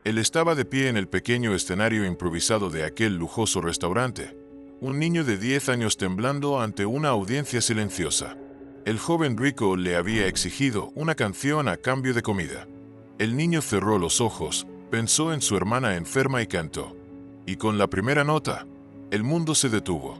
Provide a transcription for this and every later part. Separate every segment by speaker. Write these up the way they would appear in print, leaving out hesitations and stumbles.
Speaker 1: Él estaba de pie en el pequeño escenario improvisado de aquel lujoso restaurante, un niño de 10 años temblando ante una audiencia silenciosa. El joven rico le había exigido una canción a cambio de comida. El niño cerró los ojos, pensó en su hermana enferma y cantó. Y con la primera nota, el mundo se detuvo.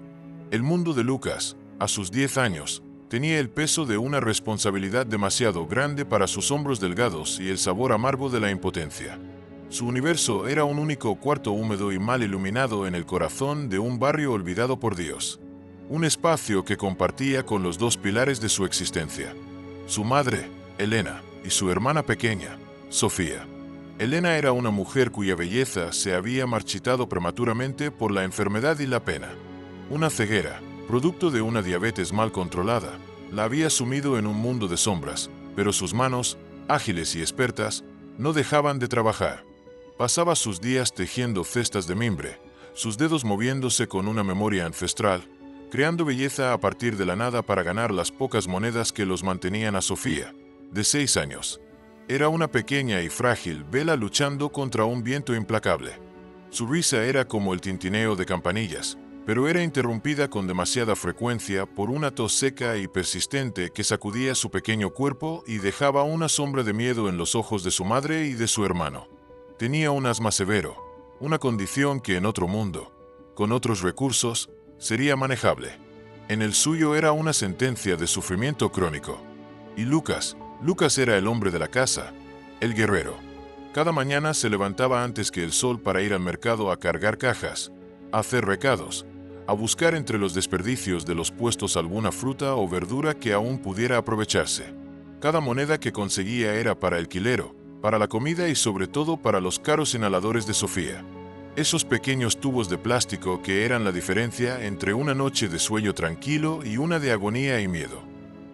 Speaker 1: El mundo de Lucas, a sus 10 años, tenía el peso de una responsabilidad demasiado grande para sus hombros delgados y el sabor amargo de la impotencia. Su universo era un único cuarto húmedo y mal iluminado en el corazón de un barrio olvidado por Dios. Un espacio que compartía con los dos pilares de su existencia: su madre, Elena, y su hermana pequeña, Sofía. Elena era una mujer cuya belleza se había marchitado prematuramente por la enfermedad y la pena. Una ceguera, producto de una diabetes mal controlada, la había sumido en un mundo de sombras, pero sus manos, ágiles y expertas, no dejaban de trabajar. Pasaba sus días tejiendo cestas de mimbre, sus dedos moviéndose con una memoria ancestral, creando belleza a partir de la nada para ganar las pocas monedas que los mantenían a Sofía, de 6 años. Era una pequeña y frágil vela luchando contra un viento implacable. Su risa era como el tintineo de campanillas, pero era interrumpida con demasiada frecuencia por una tos seca y persistente que sacudía su pequeño cuerpo y dejaba una sombra de miedo en los ojos de su madre y de su hermano. Tenía un asma severo, una condición que en otro mundo, con otros recursos, sería manejable. En el suyo era una sentencia de sufrimiento crónico. Y Lucas era el hombre de la casa, el guerrero. Cada mañana se levantaba antes que el sol para ir al mercado a cargar cajas, a hacer recados, a buscar entre los desperdicios de los puestos alguna fruta o verdura que aún pudiera aprovecharse. Cada moneda que conseguía era para el quilero, para la comida y sobre todo para los caros inhaladores de Sofía. Esos pequeños tubos de plástico que eran la diferencia entre una noche de sueño tranquilo y una de agonía y miedo.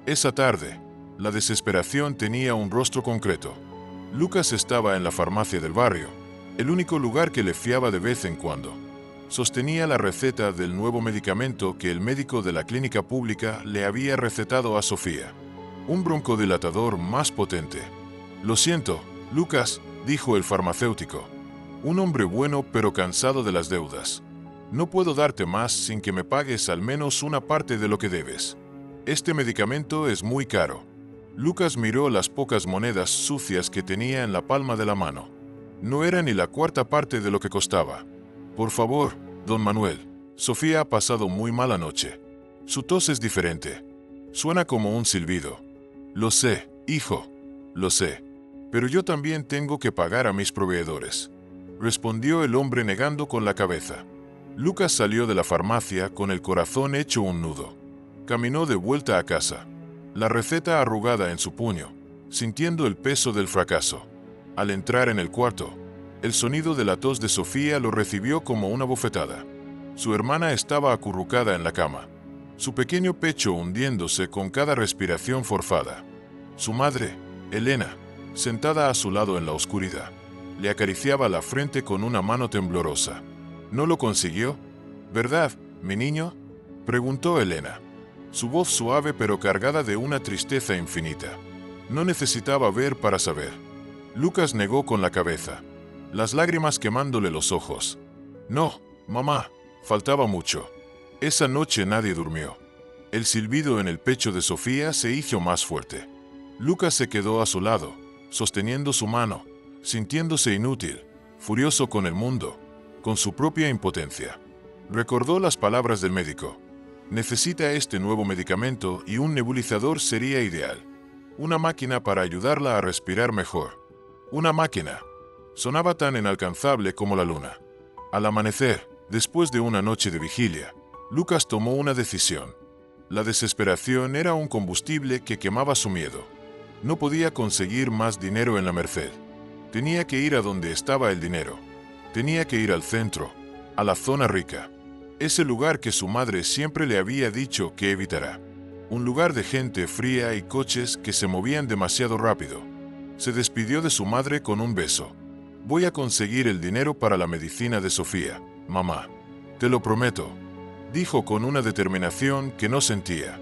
Speaker 1: Esa tarde, la desesperación tenía un rostro concreto. Lucas estaba en la farmacia del barrio, el único lugar que le fiaba de vez en cuando. Sostenía la receta del nuevo medicamento que el médico de la clínica pública le había recetado a Sofía. Un broncodilatador más potente. «Lo siento, Lucas», dijo el farmacéutico. «Un hombre bueno pero cansado de las deudas. No puedo darte más sin que me pagues al menos una parte de lo que debes. Este medicamento es muy caro». Lucas miró las pocas monedas sucias que tenía en la palma de la mano. No era ni la cuarta parte de lo que costaba. «Por favor, don Manuel, Sofía ha pasado muy mala noche. Su tos es diferente. Suena como un silbido». «Lo sé, hijo, lo sé. Pero yo también tengo que pagar a mis proveedores», respondió el hombre negando con la cabeza. Lucas salió de la farmacia con el corazón hecho un nudo. Caminó de vuelta a casa, la receta arrugada en su puño, sintiendo el peso del fracaso. Al entrar en el cuarto, el sonido de la tos de Sofía lo recibió como una bofetada. Su hermana estaba acurrucada en la cama, su pequeño pecho hundiéndose con cada respiración forzada. Su madre, Elena, sentada a su lado en la oscuridad, le acariciaba la frente con una mano temblorosa. «¿No lo consiguió? ¿Verdad, mi niño?», preguntó Elena, su voz suave pero cargada de una tristeza infinita. No necesitaba ver para saber. Lucas negó con la cabeza, las lágrimas quemándole los ojos. «No, mamá, faltaba mucho. Esa noche nadie durmió». El silbido en el pecho de Sofía se hizo más fuerte. Lucas se quedó a su lado, sosteniendo su mano, sintiéndose inútil, furioso con el mundo, con su propia impotencia. Recordó las palabras del médico. Necesita este nuevo medicamento y un nebulizador sería ideal. Una máquina para ayudarla a respirar mejor. Una máquina. Sonaba tan inalcanzable como la luna. Al amanecer, después de una noche de vigilia, Lucas tomó una decisión. La desesperación era un combustible que quemaba su miedo. No podía conseguir más dinero en la Merced. Tenía que ir a donde estaba el dinero. Tenía que ir al centro, a la zona rica. Ese lugar que su madre siempre le había dicho que evitará. Un lugar de gente fría y coches que se movían demasiado rápido. Se despidió de su madre con un beso. «Voy a conseguir el dinero para la medicina de Sofía, mamá. Te lo prometo», dijo con una determinación que no sentía.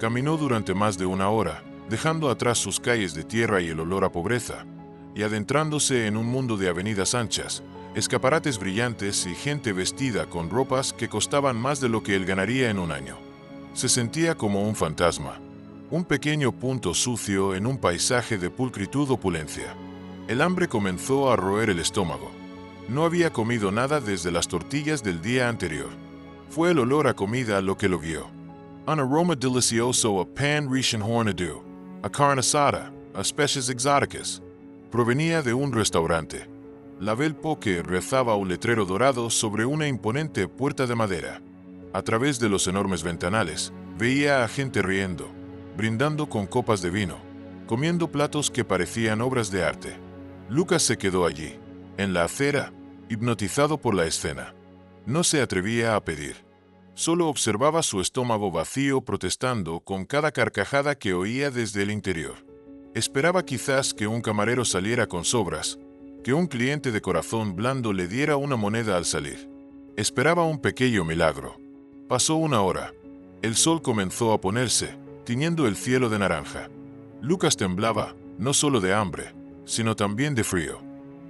Speaker 1: Caminó durante más de una hora, dejando atrás sus calles de tierra y el olor a pobreza, y adentrándose en un mundo de avenidas anchas, escaparates brillantes y gente vestida con ropas que costaban más de lo que él ganaría en un año. Se sentía como un fantasma, un pequeño punto sucio en un paisaje de pulcritud opulencia. El hambre comenzó a roer el estómago. No había comido nada desde las tortillas del día anterior. Fue el olor a comida lo que lo guió. Un aroma delicioso a pan recién horneado, a carne asada, a especies exóticas. Provenía de un restaurante. La Belle Époque rezaba un letrero dorado sobre una imponente puerta de madera. A través de los enormes ventanales, veía a gente riendo, brindando con copas de vino, comiendo platos que parecían obras de arte. Lucas se quedó allí, en la acera, hipnotizado por la escena. No se atrevía a pedir. Solo observaba su estómago vacío protestando con cada carcajada que oía desde el interior. Esperaba quizás que un camarero saliera con sobras, que un cliente de corazón blando le diera una moneda al salir. Esperaba un pequeño milagro. Pasó una hora. El sol comenzó a ponerse, tiñendo el cielo de naranja. Lucas temblaba, no solo de hambre, sino también de frío.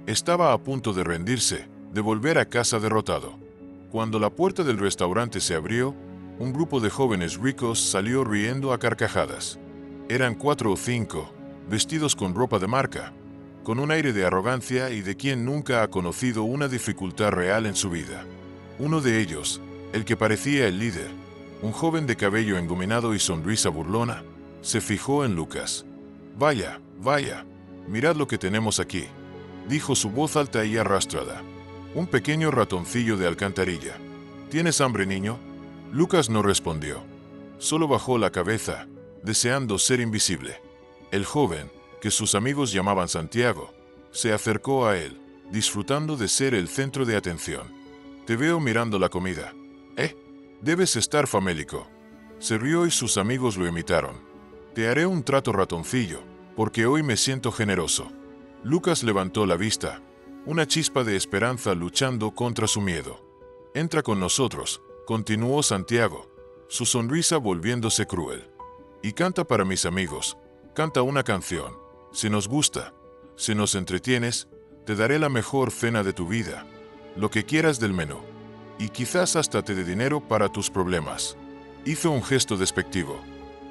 Speaker 1: Estaba a punto de rendirse, de volver a casa derrotado. Cuando la puerta del restaurante se abrió, un grupo de jóvenes ricos salió riendo a carcajadas. Eran 4 o 5, vestidos con ropa de marca, con un aire de arrogancia y de quien nunca ha conocido una dificultad real en su vida. Uno de ellos, el que parecía el líder, un joven de cabello engominado y sonrisa burlona, se fijó en Lucas. «Vaya, vaya, mirad lo que tenemos aquí», dijo su voz alta y arrastrada. «Un pequeño ratoncillo de alcantarilla. ¿Tienes hambre, niño?» Lucas no respondió. Solo bajó la cabeza, deseando ser invisible. El joven, que sus amigos llamaban Santiago, se acercó a él, disfrutando de ser el centro de atención. «Te veo mirando la comida. Debes estar famélico». Se rió y sus amigos lo imitaron. «Te haré un trato, ratoncillo, porque hoy me siento generoso». Lucas levantó la vista, una chispa de esperanza luchando contra su miedo. «Entra con nosotros», continuó Santiago, su sonrisa volviéndose cruel. «Y canta para mis amigos, canta una canción. Si nos gusta, si nos entretienes, te daré la mejor cena de tu vida, lo que quieras del menú. Y quizás hasta te dé dinero para tus problemas». Hizo un gesto despectivo.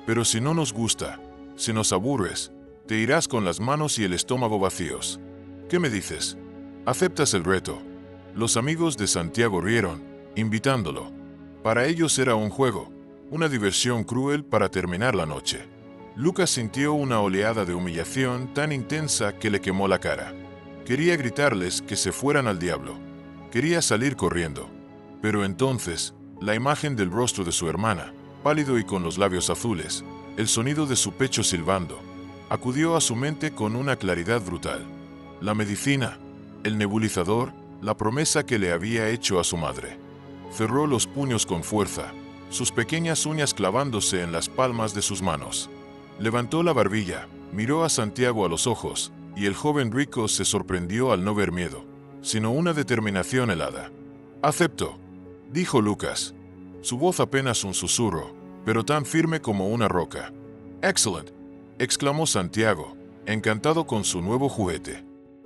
Speaker 1: «Pero si no nos gusta, si nos aburres, te irás con las manos y el estómago vacíos. ¿Qué me dices? ¿Aceptas el reto?» Los amigos de Santiago rieron, invitándolo. Para ellos era un juego, una diversión cruel para terminar la noche. Lucas sintió una oleada de humillación tan intensa que le quemó la cara. Quería gritarles que se fueran al diablo. Quería salir corriendo. Pero entonces, la imagen del rostro de su hermana, pálido y con los labios azules, el sonido de su pecho silbando, acudió a su mente con una claridad brutal. La medicina, el nebulizador, la promesa que le había hecho a su madre. Cerró los puños con fuerza, sus pequeñas uñas clavándose en las palmas de sus manos. Levantó la barbilla, miró a Santiago a los ojos, y el joven rico se sorprendió al no ver miedo, sino una determinación helada. «Acepto», dijo Lucas. Su voz apenas un susurro, pero tan firme como una roca. «Excellent», exclamó Santiago, encantado con su nuevo juguete.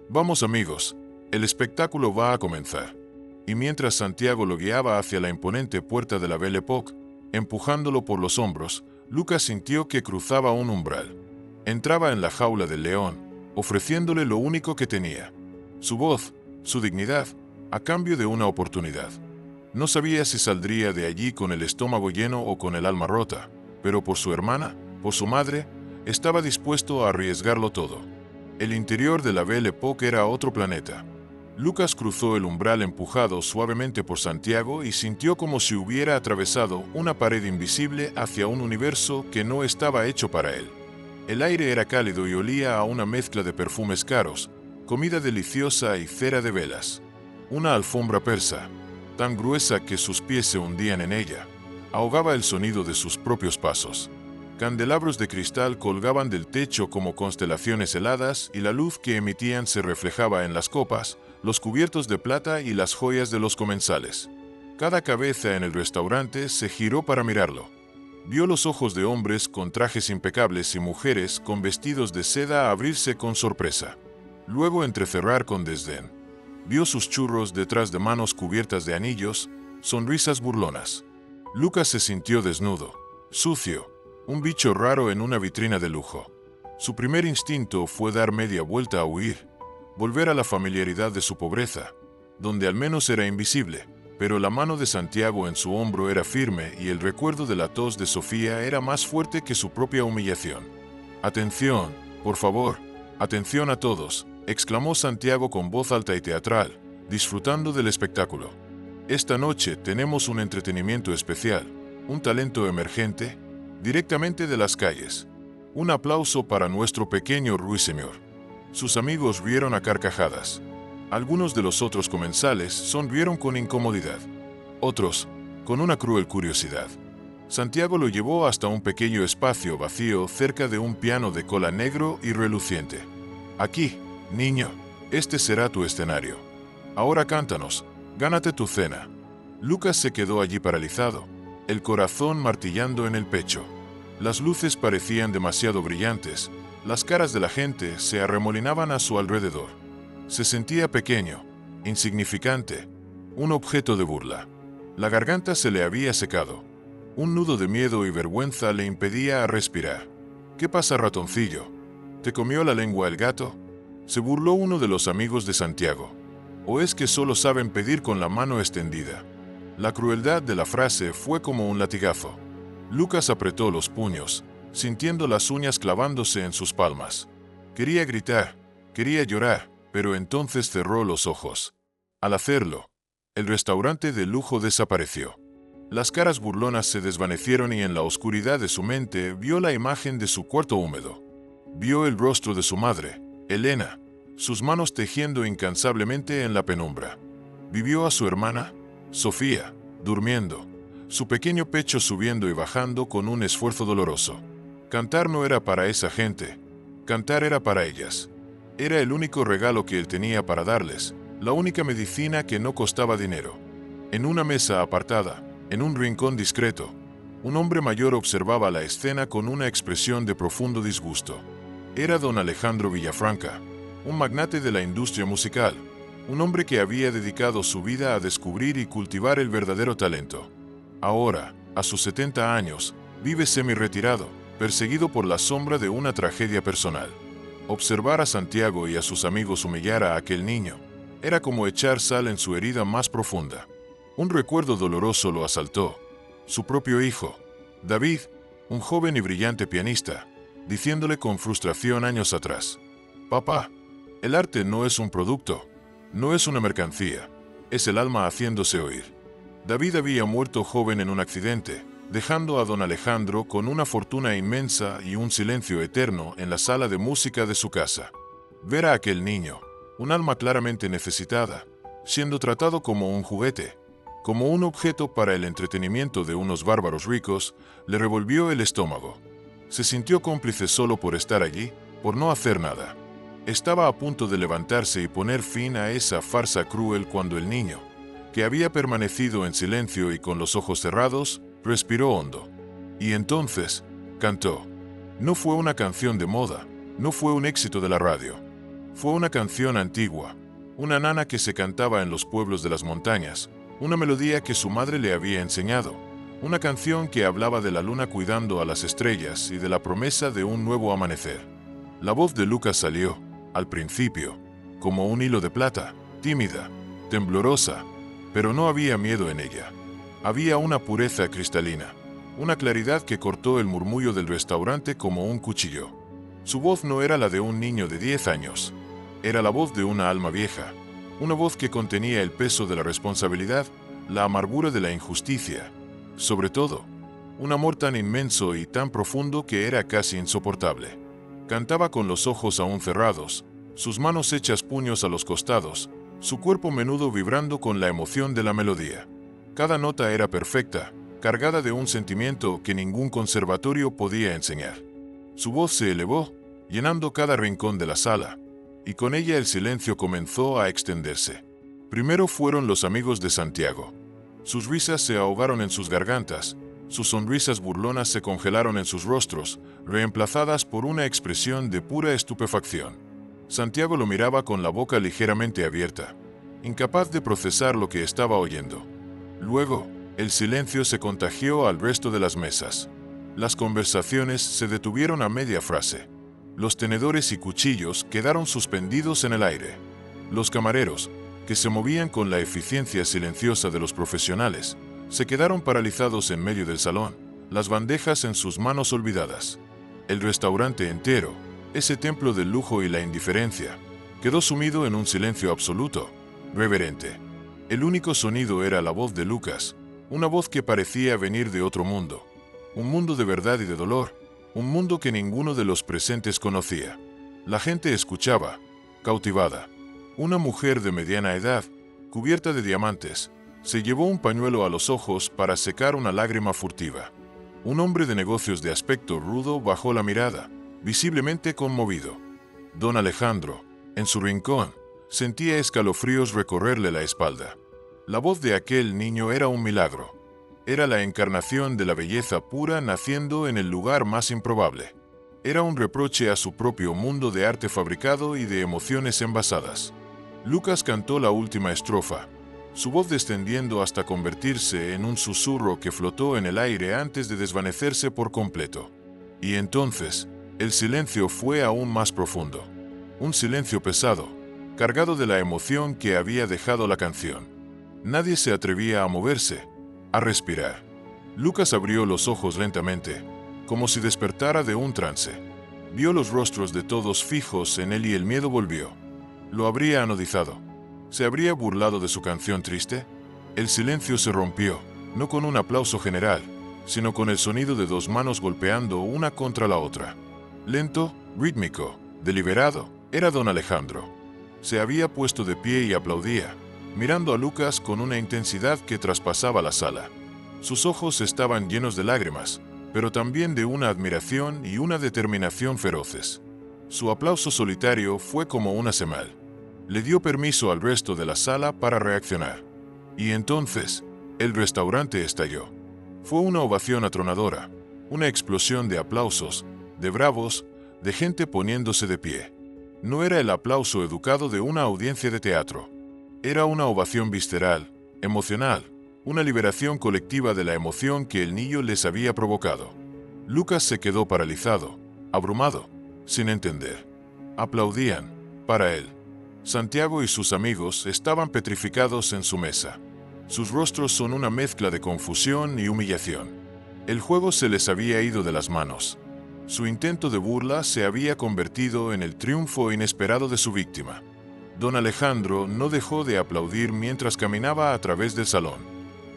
Speaker 1: «Vamos, amigos, el espectáculo va a comenzar». Y mientras Santiago lo guiaba hacia la imponente puerta de la Belle Époque, empujándolo por los hombros, Lucas sintió que cruzaba un umbral. Entraba en la jaula del león, ofreciéndole lo único que tenía: su voz, su dignidad, a cambio de una oportunidad. No sabía si saldría de allí con el estómago lleno o con el alma rota, pero por su hermana, por su madre, estaba dispuesto a arriesgarlo todo. El interior de la Belle Époque era otro planeta. Lucas cruzó el umbral empujado suavemente por Santiago y sintió como si hubiera atravesado una pared invisible hacia un universo que no estaba hecho para él. El aire era cálido y olía a una mezcla de perfumes caros, comida deliciosa y cera de velas. Una alfombra persa, tan gruesa que sus pies se hundían en ella, ahogaba el sonido de sus propios pasos. Candelabros de cristal colgaban del techo como constelaciones heladas y la luz que emitían se reflejaba en las copas, los cubiertos de plata y las joyas de los comensales. Cada cabeza en el restaurante se giró para mirarlo. Vio los ojos de hombres con trajes impecables y mujeres con vestidos de seda abrirse con sorpresa. luego entrecerrar con desdén. Vio sus churros detrás de manos cubiertas de anillos, sonrisas burlonas. Lucas se sintió desnudo, sucio, un bicho raro en una vitrina de lujo. Su primer instinto fue dar media vuelta a huir, volver a la familiaridad de su pobreza, donde al menos era invisible, pero la mano de Santiago en su hombro era firme y el recuerdo de la tos de Sofía era más fuerte que su propia humillación. «Atención, por favor, atención a todos», exclamó Santiago con voz alta y teatral, disfrutando del espectáculo. «Esta noche tenemos un entretenimiento especial, un talento emergente, directamente de las calles. Un aplauso para nuestro pequeño ruiseñor». Sus amigos rieron a carcajadas. Algunos de los otros comensales sonrieron con incomodidad. Otros, con una cruel curiosidad. Santiago lo llevó hasta un pequeño espacio vacío cerca de un piano de cola negro y reluciente. «Aquí, niño, este será tu escenario. Ahora cántanos, gánate tu cena». Lucas se quedó allí paralizado, el corazón martillando en el pecho. Las luces parecían demasiado brillantes, las caras de la gente se arremolinaban a su alrededor. Se sentía pequeño, insignificante, un objeto de burla. La garganta se le había secado. Un nudo de miedo y vergüenza le impedía respirar. «¿Qué pasa, ratoncillo? ¿Te comió la lengua el gato?», se burló uno de los amigos de Santiago. «¿O es que solo saben pedir con la mano extendida?». La crueldad de la frase fue como un latigazo. Lucas apretó los puños, sintiendo las uñas clavándose en sus palmas. Quería gritar, quería llorar, pero entonces cerró los ojos. Al hacerlo, el restaurante de lujo desapareció. Las caras burlonas se desvanecieron y en la oscuridad de su mente vio la imagen de su cuarto húmedo. Vio el rostro de su madre, Elena, sus manos tejiendo incansablemente en la penumbra. Vivió a su hermana, Sofía, durmiendo, su pequeño pecho subiendo y bajando con un esfuerzo doloroso. Cantar no era para esa gente, cantar era para ellas. Era el único regalo que él tenía para darles, la única medicina que no costaba dinero. En una mesa apartada, en un rincón discreto, un hombre mayor observaba la escena con una expresión de profundo disgusto. Era don Alejandro Villafranca, un magnate de la industria musical, un hombre que había dedicado su vida a descubrir y cultivar el verdadero talento. Ahora, a sus 70 años, vive semi-retirado, perseguido por la sombra de una tragedia personal. Observar a Santiago y a sus amigos humillar a aquel niño era como echar sal en su herida más profunda. Un recuerdo doloroso lo asaltó. Su propio hijo, David, un joven y brillante pianista, diciéndole con frustración años atrás: «Papá, el arte no es un producto, no es una mercancía, es el alma haciéndose oír». David había muerto joven en un accidente, dejando a don Alejandro con una fortuna inmensa y un silencio eterno en la sala de música de su casa. Ver a aquel niño, un alma claramente necesitada, siendo tratado como un juguete, como un objeto para el entretenimiento de unos bárbaros ricos, le revolvió el estómago. Se sintió cómplice solo por estar allí, por no hacer nada. Estaba a punto de levantarse y poner fin a esa farsa cruel cuando el niño, que había permanecido en silencio y con los ojos cerrados, respiró hondo. Y entonces, cantó. No fue una canción de moda, no fue un éxito de la radio. Fue una canción antigua, una nana que se cantaba en los pueblos de las montañas, una melodía que su madre le había enseñado, una canción que hablaba de la luna cuidando a las estrellas y de la promesa de un nuevo amanecer. La voz de Lucas salió, al principio, como un hilo de plata, tímida, temblorosa, pero no había miedo en ella. Había una pureza cristalina, una claridad que cortó el murmullo del restaurante como un cuchillo. Su voz no era la de un niño de 10 años, era la voz de una alma vieja, una voz que contenía el peso de la responsabilidad, la amargura de la injusticia, sobre todo, un amor tan inmenso y tan profundo que era casi insoportable. Cantaba con los ojos aún cerrados, sus manos hechas puños a los costados, su cuerpo menudo vibrando con la emoción de la melodía. Cada nota era perfecta, cargada de un sentimiento que ningún conservatorio podía enseñar. Su voz se elevó, llenando cada rincón de la sala, y con ella el silencio comenzó a extenderse. Primero fueron los amigos de Santiago. Sus risas se ahogaron en sus gargantas, sus sonrisas burlonas se congelaron en sus rostros, reemplazadas por una expresión de pura estupefacción. Santiago lo miraba con la boca ligeramente abierta, incapaz de procesar lo que estaba oyendo. Luego, el silencio se contagió al resto de las mesas. Las conversaciones se detuvieron a media frase. Los tenedores y cuchillos quedaron suspendidos en el aire. Los camareros, que se movían con la eficiencia silenciosa de los profesionales, se quedaron paralizados en medio del salón, las bandejas en sus manos olvidadas. El restaurante entero, ese templo del lujo y la indiferencia, quedó sumido en un silencio absoluto, reverente. El único sonido era la voz de Lucas, una voz que parecía venir de otro mundo, un mundo de verdad y de dolor, un mundo que ninguno de los presentes conocía. La gente escuchaba, cautivada. Una mujer de mediana edad, cubierta de diamantes, se llevó un pañuelo a los ojos para secar una lágrima furtiva. Un hombre de negocios de aspecto rudo bajó la mirada, visiblemente conmovido. Don Alejandro, en su rincón, sentía escalofríos recorrerle la espalda. La voz de aquel niño era un milagro. Era la encarnación de la belleza pura naciendo en el lugar más improbable. Era un reproche a su propio mundo de arte fabricado y de emociones envasadas. Lucas cantó la última estrofa, su voz descendiendo hasta convertirse en un susurro que flotó en el aire antes de desvanecerse por completo. Y entonces, el silencio fue aún más profundo. Un silencio pesado, cargado de la emoción que había dejado la canción. Nadie se atrevía a moverse, a respirar. Lucas abrió los ojos lentamente, como si despertara de un trance. Vio los rostros de todos fijos en él y el miedo volvió. Lo habría anodizado. ¿Se habría burlado de su canción triste? El silencio se rompió, no con un aplauso general, sino con el sonido de dos manos golpeando una contra la otra. Lento, rítmico, deliberado, era don Alejandro. Se había puesto de pie y aplaudía, mirando a Lucas con una intensidad que traspasaba la sala. Sus ojos estaban llenos de lágrimas, pero también de una admiración y una determinación feroces. Su aplauso solitario fue como una señal. Le dio permiso al resto de la sala para reaccionar. Y entonces, el restaurante estalló. Fue una ovación atronadora, una explosión de aplausos, de bravos, de gente poniéndose de pie. No era el aplauso educado de una audiencia de teatro. Era una ovación visceral, emocional, una liberación colectiva de la emoción que el niño les había provocado. Lucas se quedó paralizado, abrumado, sin entender. Aplaudían, para él. Santiago y sus amigos estaban petrificados en su mesa. Sus rostros son una mezcla de confusión y humillación. El juego se les había ido de las manos. Su intento de burla se había convertido en el triunfo inesperado de su víctima. Don Alejandro no dejó de aplaudir mientras caminaba a través del salón,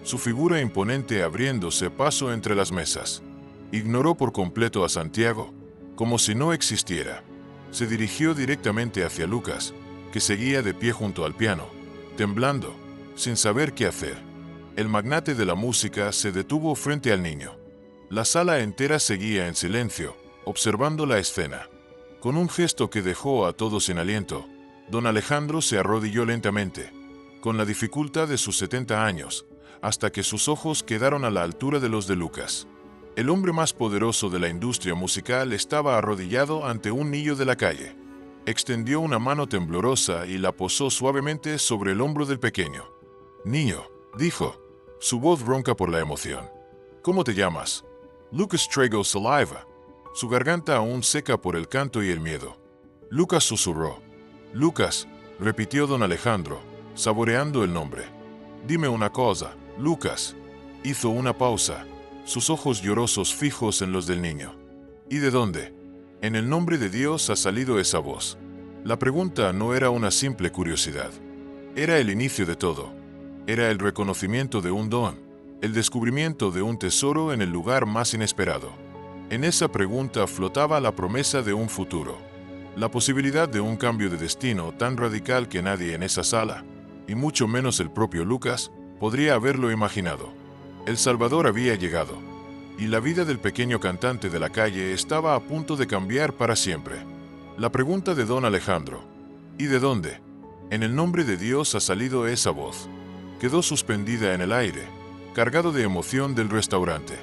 Speaker 1: su figura imponente abriéndose paso entre las mesas. Ignoró por completo a Santiago, como si no existiera. Se dirigió directamente hacia Lucas, que seguía de pie junto al piano, temblando, sin saber qué hacer. El magnate de la música se detuvo frente al niño. La sala entera seguía en silencio, observando la escena. Con un gesto que dejó a todos sin aliento, don Alejandro se arrodilló lentamente, con la dificultad de sus 70 años, hasta que sus ojos quedaron a la altura de los de Lucas. El hombre más poderoso de la industria musical estaba arrodillado ante un niño de la calle. Extendió una mano temblorosa y la posó suavemente sobre el hombro del pequeño. «Niño», dijo, su voz ronca por la emoción. «¿Cómo te llamas?» «Lucas Trego Saliva». Su garganta aún seca por el canto y el miedo. Lucas susurró. «Lucas», repitió don Alejandro, saboreando el nombre. «Dime una cosa, Lucas». Hizo una pausa, sus ojos llorosos fijos en los del niño. «¿Y de dónde? En el nombre de Dios ha salido esa voz». La pregunta no era una simple curiosidad. Era el inicio de todo. Era el reconocimiento de un don, el descubrimiento de un tesoro en el lugar más inesperado. En esa pregunta flotaba la promesa de un futuro, la posibilidad de un cambio de destino tan radical que nadie en esa sala, y mucho menos el propio Lucas, podría haberlo imaginado. El Salvador había llegado, y la vida del pequeño cantante de la calle estaba a punto de cambiar para siempre. La pregunta de don Alejandro, ¿y de dónde? En el nombre de Dios ha salido esa voz. Quedó suspendida en el aire, cargado de emoción del restaurante.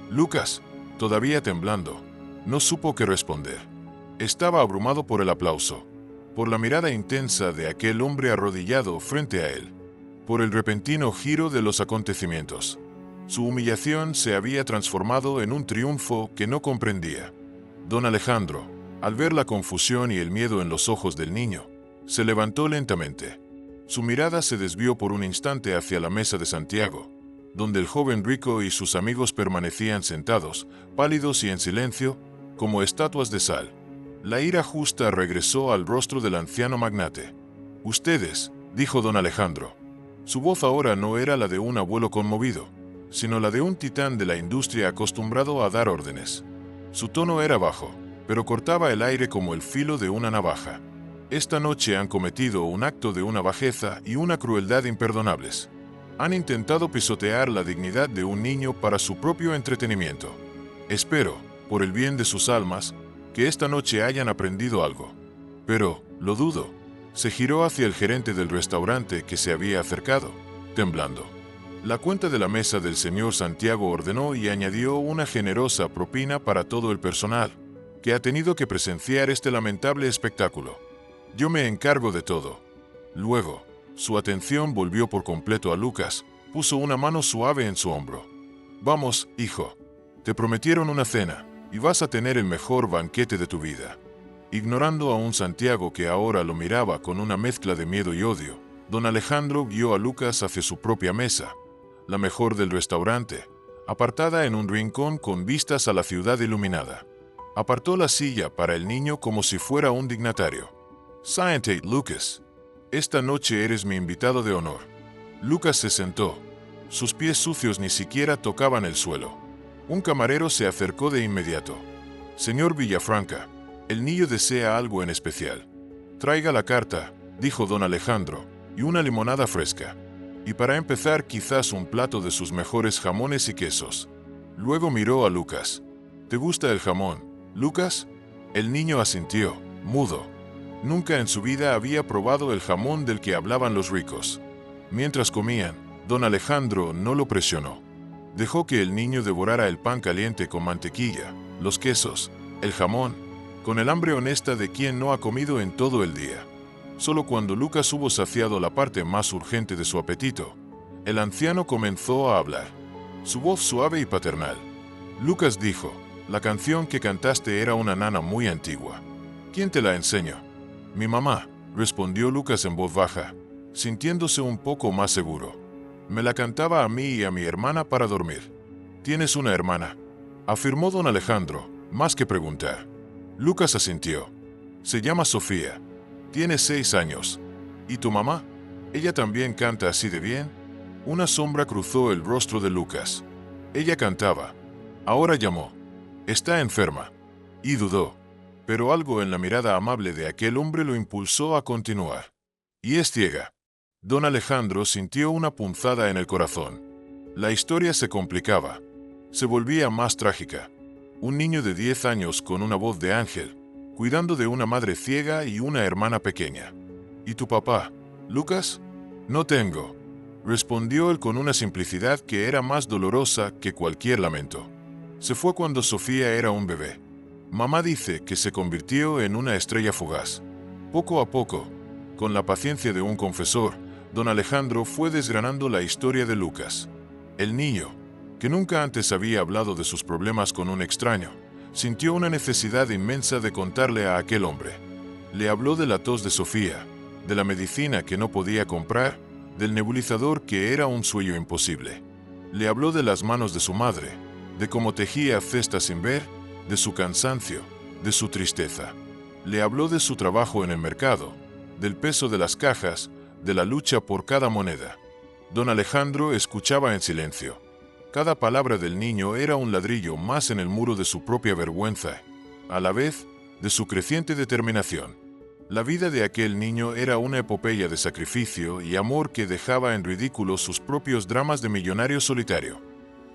Speaker 1: Lucas, todavía temblando, no supo qué responder. Estaba abrumado por el aplauso, por la mirada intensa de aquel hombre arrodillado frente a él, por el repentino giro de los acontecimientos. Su humillación se había transformado en un triunfo que no comprendía. Don Alejandro, al ver la confusión y el miedo en los ojos del niño, se levantó lentamente. Su mirada se desvió por un instante hacia la mesa de Santiago, donde el joven rico y sus amigos permanecían sentados, pálidos y en silencio, como estatuas de sal. La ira justa regresó al rostro del anciano magnate. «Ustedes», dijo don Alejandro. Su voz ahora no era la de un abuelo conmovido, sino la de un titán de la industria acostumbrado a dar órdenes. Su tono era bajo, pero cortaba el aire como el filo de una navaja. «Esta noche han cometido un acto de una bajeza y una crueldad imperdonables. Han intentado pisotear la dignidad de un niño para su propio entretenimiento. Espero, por el bien de sus almas, que esta noche hayan aprendido algo. Pero, lo dudo». Se giró hacia el gerente del restaurante que se había acercado, temblando. La cuenta de la mesa del señor Santiago ordenó y añadió una generosa propina para todo el personal, que ha tenido que presenciar este lamentable espectáculo. «Yo me encargo de todo». Luego, su atención volvió por completo a Lucas, puso una mano suave en su hombro. «Vamos, hijo. Te prometieron una cena, y vas a tener el mejor banquete de tu vida». Ignorando a un Santiago que ahora lo miraba con una mezcla de miedo y odio, don Alejandro guió a Lucas hacia su propia mesa, la mejor del restaurante, apartada en un rincón con vistas a la ciudad iluminada. Apartó la silla para el niño como si fuera un dignatario. «Siéntate, Lucas. Esta noche eres mi invitado de honor». Lucas se sentó. Sus pies sucios ni siquiera tocaban el suelo. Un camarero se acercó de inmediato. «Señor Villafranca, el niño desea algo en especial». «Traiga la carta», dijo don Alejandro, «y una limonada fresca. Y para empezar quizás un plato de sus mejores jamones y quesos». Luego miró a Lucas. «¿Te gusta el jamón, Lucas?» El niño asintió, mudo. Nunca en su vida había probado el jamón del que hablaban los ricos. Mientras comían, don Alejandro no lo presionó. Dejó que el niño devorara el pan caliente con mantequilla, los quesos, el jamón, con el hambre honesta de quien no ha comido en todo el día. Solo cuando Lucas hubo saciado la parte más urgente de su apetito, el anciano comenzó a hablar. Su voz suave y paternal. Lucas dijo, «La canción que cantaste era una nana muy antigua. ¿Quién te la enseñó?» «Mi mamá», respondió Lucas en voz baja, sintiéndose un poco más seguro. «Me la cantaba a mí y a mi hermana para dormir». «¿Tienes una hermana?», afirmó don Alejandro, más que preguntar. Lucas asintió. «Se llama Sofía. Tiene 6 años. ¿Y tu mamá? ¿Ella también canta así de bien?». Una sombra cruzó el rostro de Lucas. Ella cantaba. Ahora llamó. «Está enferma». Y dudó. Pero algo en la mirada amable de aquel hombre lo impulsó a continuar. «Y es ciega». Don Alejandro sintió una punzada en el corazón. La historia se complicaba. Se volvía más trágica. Un niño de 10 años con una voz de ángel, cuidando de una madre ciega y una hermana pequeña. «¿Y tu papá, Lucas?» «No tengo», respondió él con una simplicidad que era más dolorosa que cualquier lamento. «Se fue cuando Sofía era un bebé. Mamá dice que se convirtió en una estrella fugaz». Poco a poco, con la paciencia de un confesor, don Alejandro fue desgranando la historia de Lucas. El niño, que nunca antes había hablado de sus problemas con un extraño, sintió una necesidad inmensa de contarle a aquel hombre. Le habló de la tos de Sofía, de la medicina que no podía comprar, del nebulizador que era un sueño imposible. Le habló de las manos de su madre, de cómo tejía cestas sin ver, de su cansancio, de su tristeza. Le habló de su trabajo en el mercado, del peso de las cajas, de la lucha por cada moneda. Don Alejandro escuchaba en silencio. Cada palabra del niño era un ladrillo más en el muro de su propia vergüenza, a la vez de su creciente determinación. La vida de aquel niño era una epopeya de sacrificio y amor que dejaba en ridículo sus propios dramas de millonario solitario.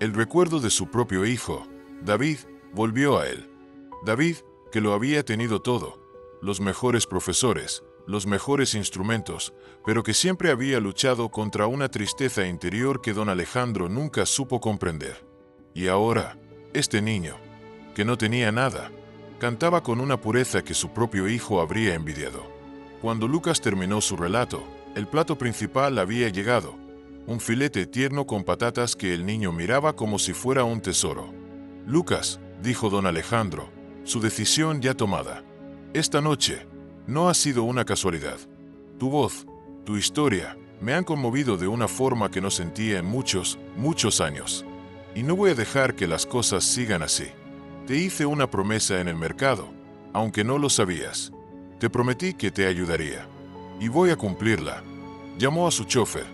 Speaker 1: El recuerdo de su propio hijo, David, volvió a él. David, que lo había tenido todo, los mejores profesores, los mejores instrumentos, pero que siempre había luchado contra una tristeza interior que don Alejandro nunca supo comprender. Y ahora, este niño, que no tenía nada, cantaba con una pureza que su propio hijo habría envidiado. Cuando Lucas terminó su relato, el plato principal había llegado, un filete tierno con patatas que el niño miraba como si fuera un tesoro. «Lucas», dijo don Alejandro, su decisión ya tomada. «Esta noche no ha sido una casualidad. Tu voz, tu historia, me han conmovido de una forma que no sentía en muchos, muchos años. Y no voy a dejar que las cosas sigan así. Te hice una promesa en el mercado, aunque no lo sabías. Te prometí que te ayudaría. Y voy a cumplirla». Llamó a su chofer.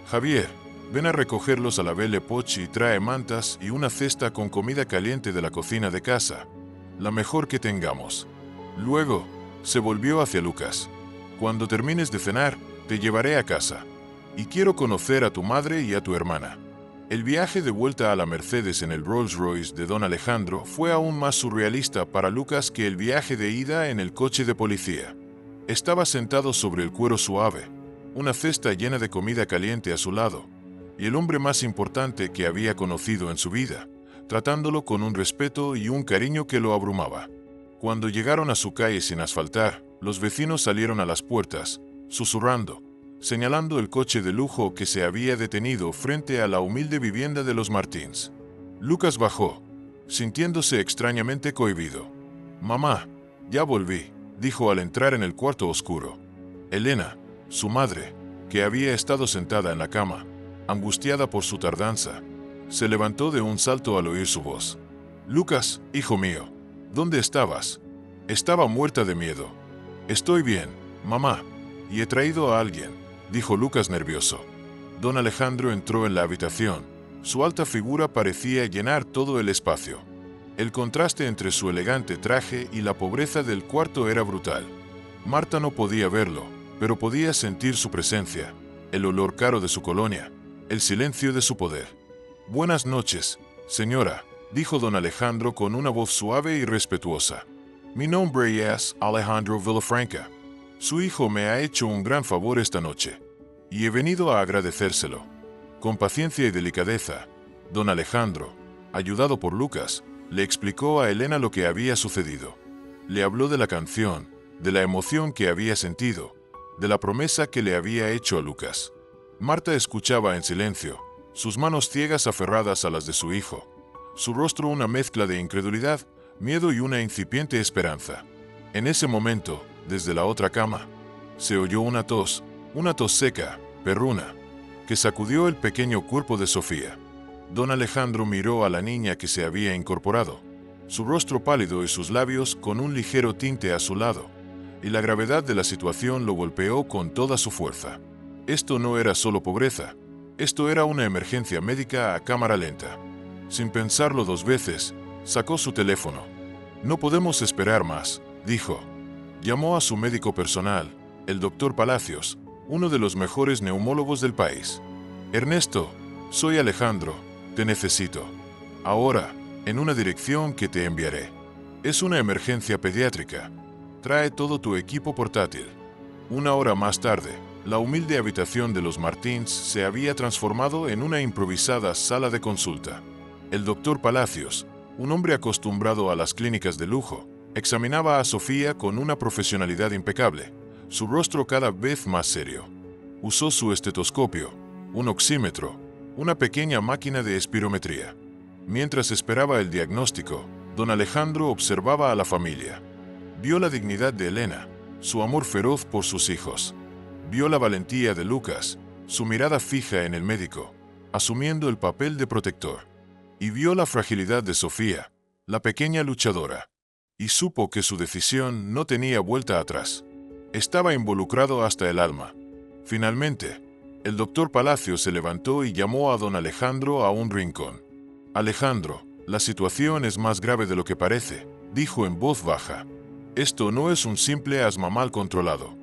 Speaker 1: «Javier, ven a recogerlos a la Belle Époque y trae mantas y una cesta con comida caliente de la cocina de casa, la mejor que tengamos». Luego, se volvió hacia Lucas. «Cuando termines de cenar, te llevaré a casa. Y quiero conocer a tu madre y a tu hermana». El viaje de vuelta a la Mercedes en el Rolls Royce de don Alejandro fue aún más surrealista para Lucas que el viaje de ida en el coche de policía. Estaba sentado sobre el cuero suave, una cesta llena de comida caliente a su lado, y el hombre más importante que había conocido en su vida, tratándolo con un respeto y un cariño que lo abrumaba. Cuando llegaron a su calle sin asfaltar, los vecinos salieron a las puertas, susurrando, señalando el coche de lujo que se había detenido frente a la humilde vivienda de los Martins. Lucas bajó, sintiéndose extrañamente cohibido. «Mamá, ya volví», dijo al entrar en el cuarto oscuro. Elena, su madre, que había estado sentada en la cama, angustiada por su tardanza, se levantó de un salto al oír su voz. «Lucas, hijo mío, ¿dónde estabas?» «Estaba muerta de miedo». «Estoy bien, mamá, y he traído a alguien», dijo Lucas nervioso. Don Alejandro entró en la habitación. Su alta figura parecía llenar todo el espacio. El contraste entre su elegante traje y la pobreza del cuarto era brutal. Marta no podía verlo, pero podía sentir su presencia, el olor caro de su colonia, el silencio de su poder. «Buenas noches, señora», dijo don Alejandro con una voz suave y respetuosa. «Mi nombre es Alejandro Villafranca. Su hijo me ha hecho un gran favor esta noche, y he venido a agradecérselo». Con paciencia y delicadeza, don Alejandro, ayudado por Lucas, le explicó a Elena lo que había sucedido. Le habló de la canción, de la emoción que había sentido, de la promesa que le había hecho a Lucas. Marta escuchaba en silencio, sus manos ciegas aferradas a las de su hijo, su rostro una mezcla de incredulidad, miedo y una incipiente esperanza. En ese momento, desde la otra cama, se oyó una tos seca, perruna, que sacudió el pequeño cuerpo de Sofía. Don Alejandro miró a la niña que se había incorporado, su rostro pálido y sus labios con un ligero tinte azulado, y la gravedad de la situación lo golpeó con toda su fuerza. Esto no era solo pobreza, esto era una emergencia médica a cámara lenta. Sin pensarlo dos veces, sacó su teléfono. «No podemos esperar más», dijo. Llamó a su médico personal, el doctor Palacios, uno de los mejores neumólogos del país. «Ernesto, soy Alejandro, te necesito. Ahora, en una dirección que te enviaré. Es una emergencia pediátrica. Trae todo tu equipo portátil». Una hora más tarde, la humilde habitación de los Martins se había transformado en una improvisada sala de consulta. El doctor Palacios, un hombre acostumbrado a las clínicas de lujo, examinaba a Sofía con una profesionalidad impecable, su rostro cada vez más serio. Usó su estetoscopio, un oxímetro, una pequeña máquina de espirometría. Mientras esperaba el diagnóstico, don Alejandro observaba a la familia. Vio la dignidad de Elena, su amor feroz por sus hijos. Vio la valentía de Lucas, su mirada fija en el médico, asumiendo el papel de protector. Y vio la fragilidad de Sofía, la pequeña luchadora. Y supo que su decisión no tenía vuelta atrás. Estaba involucrado hasta el alma. Finalmente, el doctor Palacio se levantó y llamó a don Alejandro a un rincón. «Alejandro, la situación es más grave de lo que parece», dijo en voz baja. «Esto no es un simple asma mal controlado.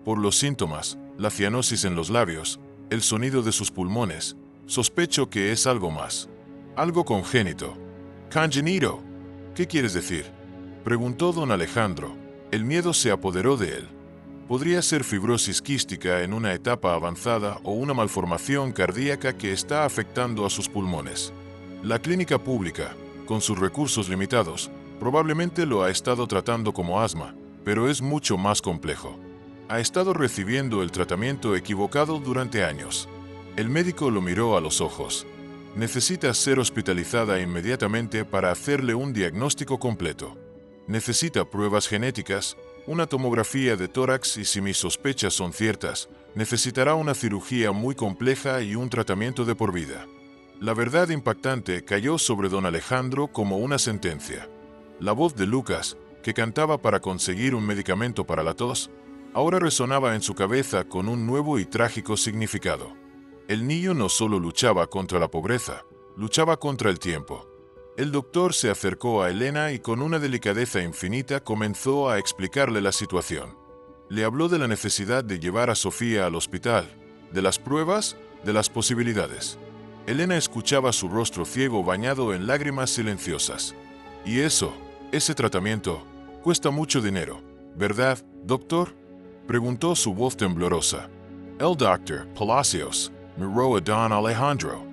Speaker 1: Por los síntomas, la cianosis en los labios, el sonido de sus pulmones, sospecho que es algo más. Algo congénito». «Congénito, ¿qué quieres decir?», preguntó don Alejandro. El miedo se apoderó de él. Podría ser fibrosis quística en una etapa avanzada o una malformación cardíaca que está afectando a sus pulmones. La clínica pública, con sus recursos limitados, probablemente lo ha estado tratando como asma, pero es mucho más complejo. Ha estado recibiendo el tratamiento equivocado durante años. El médico lo miró a los ojos. Necesita ser hospitalizada inmediatamente para hacerle un diagnóstico completo. Necesita pruebas genéticas, una tomografía de tórax y, si mis sospechas son ciertas, necesitará una cirugía muy compleja y un tratamiento de por vida. La verdad impactante cayó sobre don Alejandro como una sentencia. La voz de Lucas, que cantaba para conseguir un medicamento para la tos, ahora resonaba en su cabeza con un nuevo y trágico significado. El niño no solo luchaba contra la pobreza, luchaba contra el tiempo. El doctor se acercó a Elena y con una delicadeza infinita comenzó a explicarle la situación. Le habló de la necesidad de llevar a Sofía al hospital, de las pruebas, de las posibilidades. Elena escuchaba su rostro ciego bañado en lágrimas silenciosas. Y ese tratamiento, cuesta mucho dinero, ¿verdad, doctor?, preguntó su voz temblorosa. El doctor Palacios miró a don Alejandro.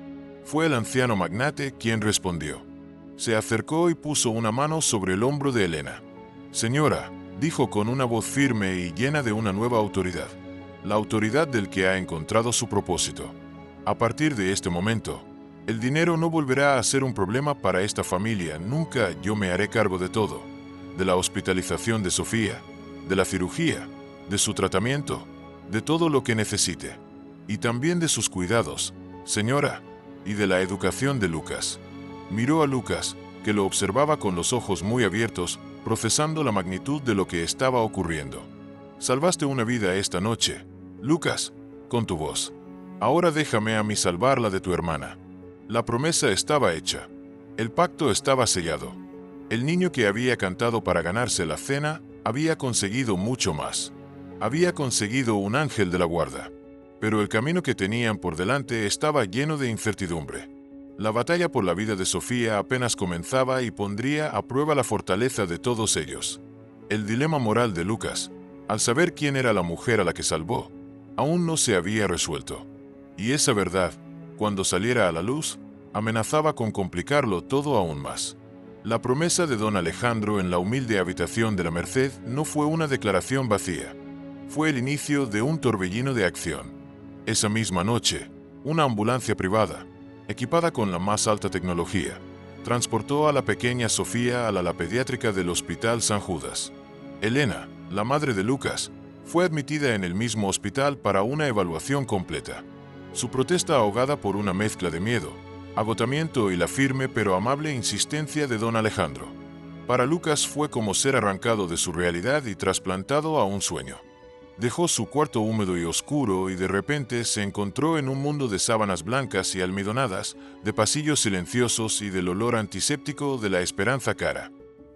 Speaker 1: Fue el anciano magnate quien respondió. Se acercó y puso una mano sobre el hombro de Elena. Señora, dijo con una voz firme y llena de una nueva autoridad. La autoridad del que ha encontrado su propósito. A partir de este momento, el dinero no volverá a ser un problema para esta familia. Nunca. Yo me haré cargo de todo. De la hospitalización de Sofía, de la cirugía, de su tratamiento, de todo lo que necesite. Y también de sus cuidados, señora, y de la educación de Lucas. Miró a Lucas, que lo observaba con los ojos muy abiertos, procesando la magnitud de lo que estaba ocurriendo. Salvaste una vida esta noche, Lucas, con tu voz. Ahora déjame a mí salvar la de tu hermana. La promesa estaba hecha. El pacto estaba sellado. El niño que había cantado para ganarse la cena había conseguido mucho más. Había conseguido un ángel de la guarda. Pero el camino que tenían por delante estaba lleno de incertidumbre. La batalla por la vida de Sofía apenas comenzaba y pondría a prueba la fortaleza de todos ellos. El dilema moral de Lucas, al saber quién era la mujer a la que salvó, aún no se había resuelto. Y esa verdad, cuando saliera a la luz, amenazaba con complicarlo todo aún más. La promesa de don Alejandro en la humilde habitación de la Merced no fue una declaración vacía. Fue el inicio de un torbellino de acción. Esa misma noche, una ambulancia privada, equipada con la más alta tecnología, transportó a la pequeña Sofía a la ala pediátrica del Hospital San Judas. Elena, la madre de Lucas, fue admitida en el mismo hospital para una evaluación completa. Su protesta ahogada por una mezcla de miedo, agotamiento y la firme pero amable insistencia de don Alejandro. Para Lucas fue como ser arrancado de su realidad y trasplantado a un sueño. Dejó su cuarto húmedo y oscuro y de repente se encontró en un mundo de sábanas blancas y almidonadas, de pasillos silenciosos y del olor antiséptico de la esperanza cara.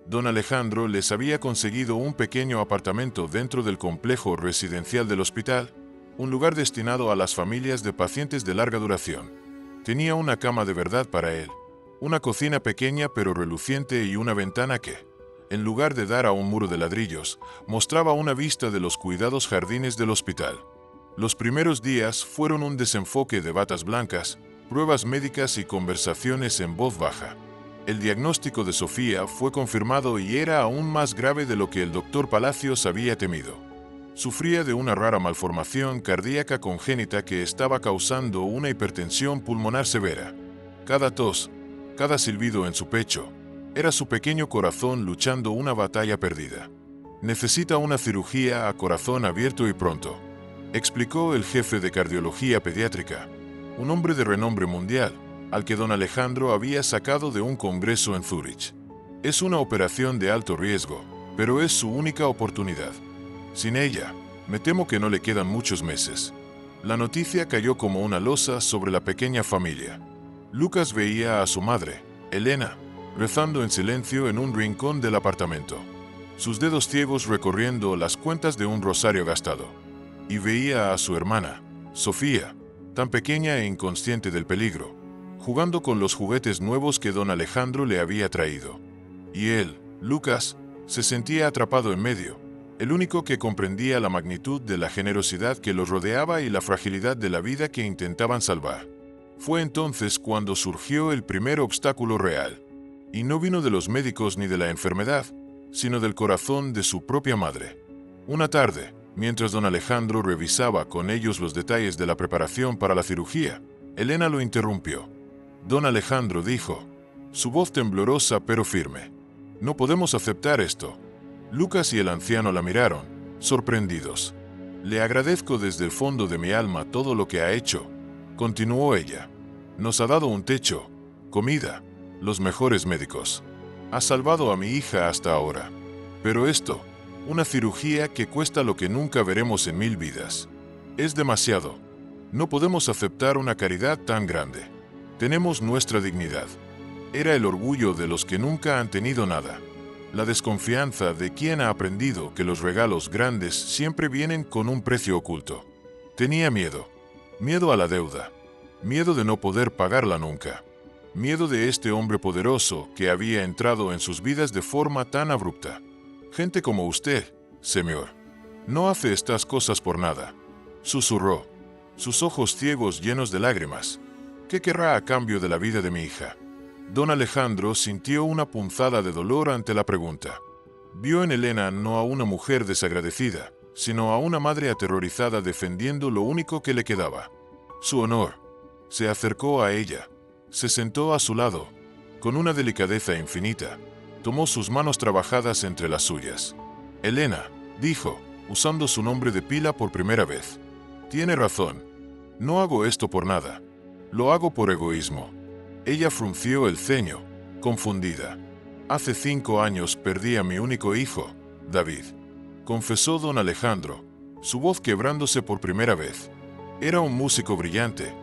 Speaker 1: Don Alejandro les había conseguido un pequeño apartamento dentro del complejo residencial del hospital, un lugar destinado a las familias de pacientes de larga duración. Tenía una cama de verdad para él, una cocina pequeña pero reluciente y una ventana que, en lugar de dar a un muro de ladrillos, mostraba una vista de los cuidados jardines del hospital. Los primeros días fueron un desenfoque de batas blancas, pruebas médicas y conversaciones en voz baja. El diagnóstico de Sofía fue confirmado y era aún más grave de lo que el doctor Palacios había temido. Sufría de una rara malformación cardíaca congénita que estaba causando una hipertensión pulmonar severa. Cada tos, cada silbido en su pecho, era su pequeño corazón luchando una batalla perdida. Necesita una cirugía a corazón abierto y pronto, explicó el jefe de cardiología pediátrica, un hombre de renombre mundial, al que don Alejandro había sacado de un congreso en Zúrich. Es una operación de alto riesgo, pero es su única oportunidad. Sin ella, me temo que no le quedan muchos meses. La noticia cayó como una losa sobre la pequeña familia. Lucas veía a su madre, Elena, rezando en silencio en un rincón del apartamento, sus dedos ciegos recorriendo las cuentas de un rosario gastado. Y veía a su hermana, Sofía, tan pequeña e inconsciente del peligro, jugando con los juguetes nuevos que don Alejandro le había traído. Y él, Lucas, se sentía atrapado en medio, el único que comprendía la magnitud de la generosidad que los rodeaba y la fragilidad de la vida que intentaban salvar. Fue entonces cuando surgió el primer obstáculo real. Y no vino de los médicos ni de la enfermedad, sino del corazón de su propia madre. Una tarde, Mientras don Alejandro revisaba con ellos los detalles de la preparación para la cirugía, Elena lo interrumpió. Don Alejandro dijo, su voz temblorosa pero firme. No podemos aceptar esto. Lucas y el anciano la miraron, sorprendidos. Le agradezco desde el fondo de mi alma todo lo que ha hecho, continuó ella. Nos ha dado un techo, comida, los mejores médicos. Ha salvado a mi hija hasta ahora. Pero esto, una cirugía que cuesta lo que nunca veremos en 1000 vidas. Es demasiado. No podemos aceptar una caridad tan grande. Tenemos nuestra dignidad. Era el orgullo de los que nunca han tenido nada. La desconfianza de quien ha aprendido que los regalos grandes siempre vienen con un precio oculto. Tenía miedo. Miedo a la deuda. Miedo de no poder pagarla nunca. Miedo de este hombre poderoso que había entrado en sus vidas de forma tan abrupta. Gente como usted, señor, no hace estas cosas por nada. Susurró, sus ojos ciegos llenos de lágrimas. ¿Qué querrá a cambio de la vida de mi hija? Don Alejandro sintió una punzada de dolor ante la pregunta. Vio en Elena no a una mujer desagradecida, sino a una madre aterrorizada defendiendo lo único que le quedaba. Su honor. Se acercó a ella. Se sentó a su lado. Con una delicadeza infinita, tomó sus manos trabajadas entre las suyas. Elena, dijo, usando su nombre de pila por primera vez. Tiene razón. No hago esto por nada. Lo hago por egoísmo. Ella frunció el ceño, confundida. Hace 5 años perdí a mi único hijo, David. Confesó don Alejandro, su voz quebrándose por primera vez. Era un músico brillante,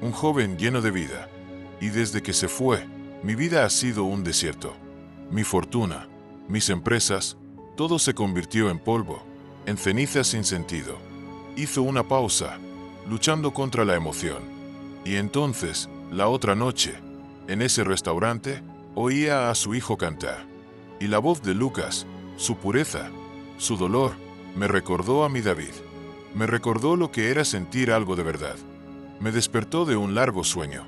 Speaker 1: un joven lleno de vida. Y desde que se fue, mi vida ha sido un desierto. Mi fortuna, mis empresas, todo se convirtió en polvo, en cenizas sin sentido. Hizo una pausa, luchando contra la emoción. Y entonces, la otra noche, en ese restaurante, oía a su hijo cantar. Y la voz de Lucas, su pureza, su dolor, me recordó a mi David. Me recordó lo que era sentir algo de verdad. Me despertó de un largo sueño.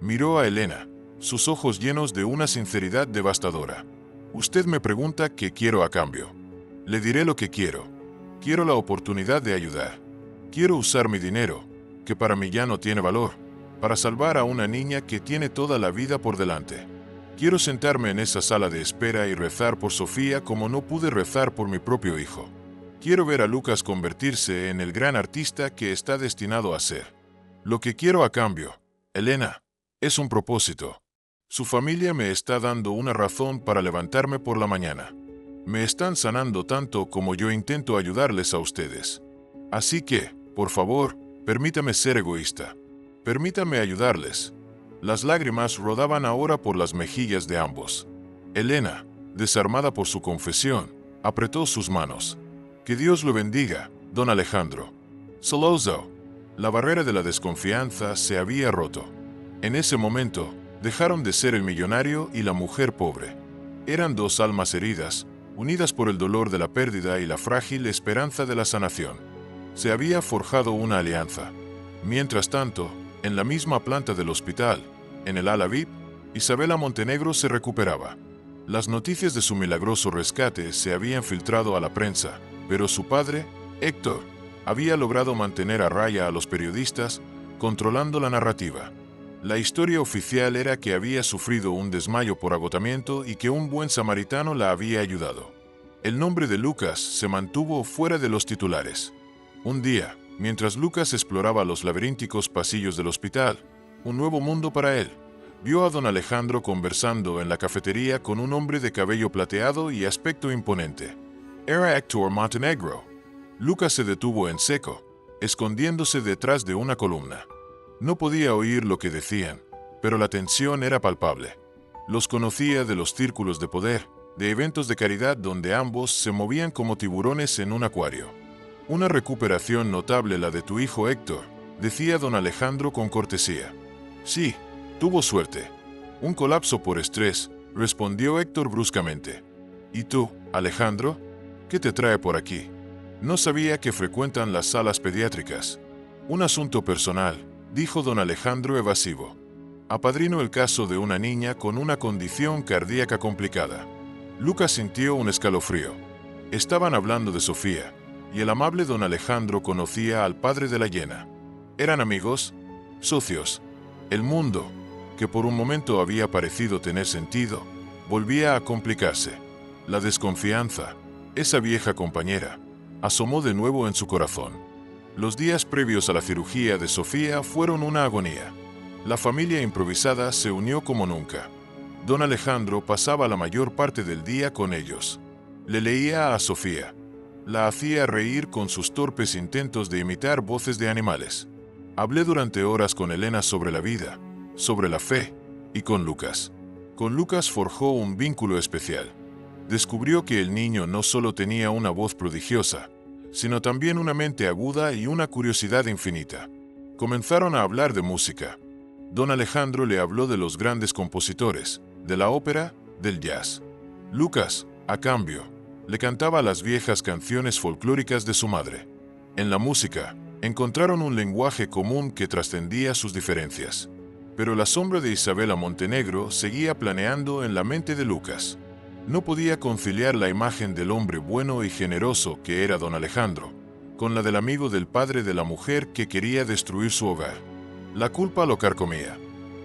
Speaker 1: Miró a Elena, sus ojos llenos de una sinceridad devastadora. Usted me pregunta qué quiero a cambio. Le diré lo que quiero. Quiero la oportunidad de ayudar. Quiero usar mi dinero, que para mí ya no tiene valor, para salvar a una niña que tiene toda la vida por delante. Quiero sentarme en esa sala de espera y rezar por Sofía como no pude rezar por mi propio hijo. Quiero ver a Lucas convertirse en el gran artista que está destinado a ser. Lo que quiero a cambio, Elena, es un propósito. Su familia me está dando una razón para levantarme por la mañana. Me están sanando tanto como yo intento ayudarles a ustedes. Así que, por favor, permítame ser egoísta. Permítame ayudarles. Las lágrimas rodaban ahora por las mejillas de ambos. Elena, desarmada por su confesión, apretó sus manos. Que Dios lo bendiga, don Alejandro. Solozo. La barrera de la desconfianza se había roto. En ese momento, dejaron de ser el millonario y la mujer pobre. Eran 2 almas heridas, unidas por el dolor de la pérdida y la frágil esperanza de la sanación. Se había forjado una alianza. Mientras tanto, en la misma planta del hospital, en el ala VIP, Isabela Montenegro se recuperaba. Las noticias de su milagroso rescate se habían filtrado a la prensa, pero su padre, Héctor, había logrado mantener a raya a los periodistas, controlando la narrativa. La historia oficial era que había sufrido un desmayo por agotamiento y que un buen samaritano la había ayudado. El nombre de Lucas se mantuvo fuera de los titulares. Un día, mientras Lucas exploraba los laberínticos pasillos del hospital, un nuevo mundo para él, vio a don Alejandro conversando en la cafetería con un hombre de cabello plateado y aspecto imponente. Era Héctor Montenegro. Lucas se detuvo en seco, escondiéndose detrás de una columna. No podía oír lo que decían, pero la tensión era palpable. Los conocía de los círculos de poder, de eventos de caridad donde ambos se movían como tiburones en un acuario. Una recuperación notable la de tu hijo Héctor, decía don Alejandro con cortesía. Sí, tuvo suerte. Un colapso por estrés, respondió Héctor bruscamente. ¿Y tú, Alejandro? ¿Qué te trae por aquí? No sabía que frecuentan las salas pediátricas. Un asunto personal, dijo don Alejandro evasivo. Apadrino el caso de una niña con una condición cardíaca complicada. Lucas sintió un escalofrío. Estaban hablando de Sofía, y el amable don Alejandro conocía al padre de la hiena. ¿Eran amigos? ¿Socios? El mundo, que por un momento había parecido tener sentido, volvía a complicarse. La desconfianza, esa vieja compañera, asomó de nuevo en su corazón. Los días previos a la cirugía de Sofía fueron una agonía. La familia improvisada se unió como nunca. Don Alejandro pasaba la mayor parte del día con ellos. Le leía a Sofía. La hacía reír con sus torpes intentos de imitar voces de animales. Hablé durante horas con Elena sobre la vida, sobre la fe, y con Lucas. Con Lucas forjó un vínculo especial. Descubrió que el niño no solo tenía una voz prodigiosa, sino también una mente aguda y una curiosidad infinita. Comenzaron a hablar de música. Don Alejandro le habló de los grandes compositores, de la ópera, del jazz. Lucas, a cambio, le cantaba las viejas canciones folclóricas de su madre. En la música, encontraron un lenguaje común que trascendía sus diferencias. Pero la sombra de Isabela Montenegro seguía planeando en la mente de Lucas. No podía conciliar la imagen del hombre bueno y generoso que era don Alejandro, con la del amigo del padre de la mujer que quería destruir su hogar. La culpa lo carcomía.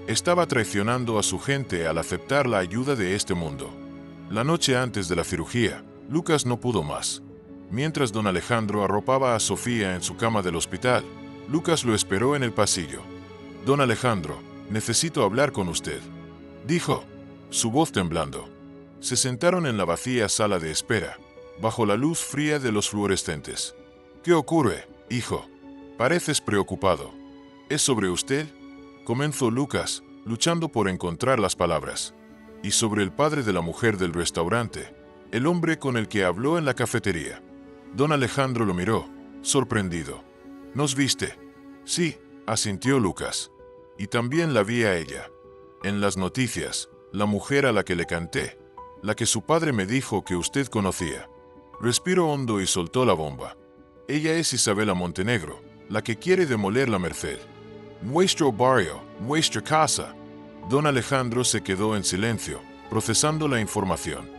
Speaker 1: Estaba traicionando a su gente al aceptar la ayuda de este mundo. La noche antes de la cirugía, Lucas no pudo más. Mientras don Alejandro arropaba a Sofía en su cama del hospital, Lucas lo esperó en el pasillo. «Don Alejandro, necesito hablar con usted», dijo, su voz temblando. Se sentaron en la vacía sala de espera, bajo la luz fría de los fluorescentes. «¿Qué ocurre, hijo? Pareces preocupado». «¿Es sobre usted?», comenzó Lucas, luchando por encontrar las palabras. «Y sobre el padre de la mujer del restaurante, el hombre con el que habló en la cafetería». Don Alejandro lo miró, sorprendido. «¿Nos viste?». «Sí», asintió Lucas. «Y también la vi a ella. En las noticias, la mujer a la que le canté, la que su padre me dijo que usted conocía». Respiró hondo y soltó la bomba. «Ella es Isabela Montenegro, la que quiere demoler la Merced. Nuestro barrio, nuestra casa». Don Alejandro se quedó en silencio, procesando la información.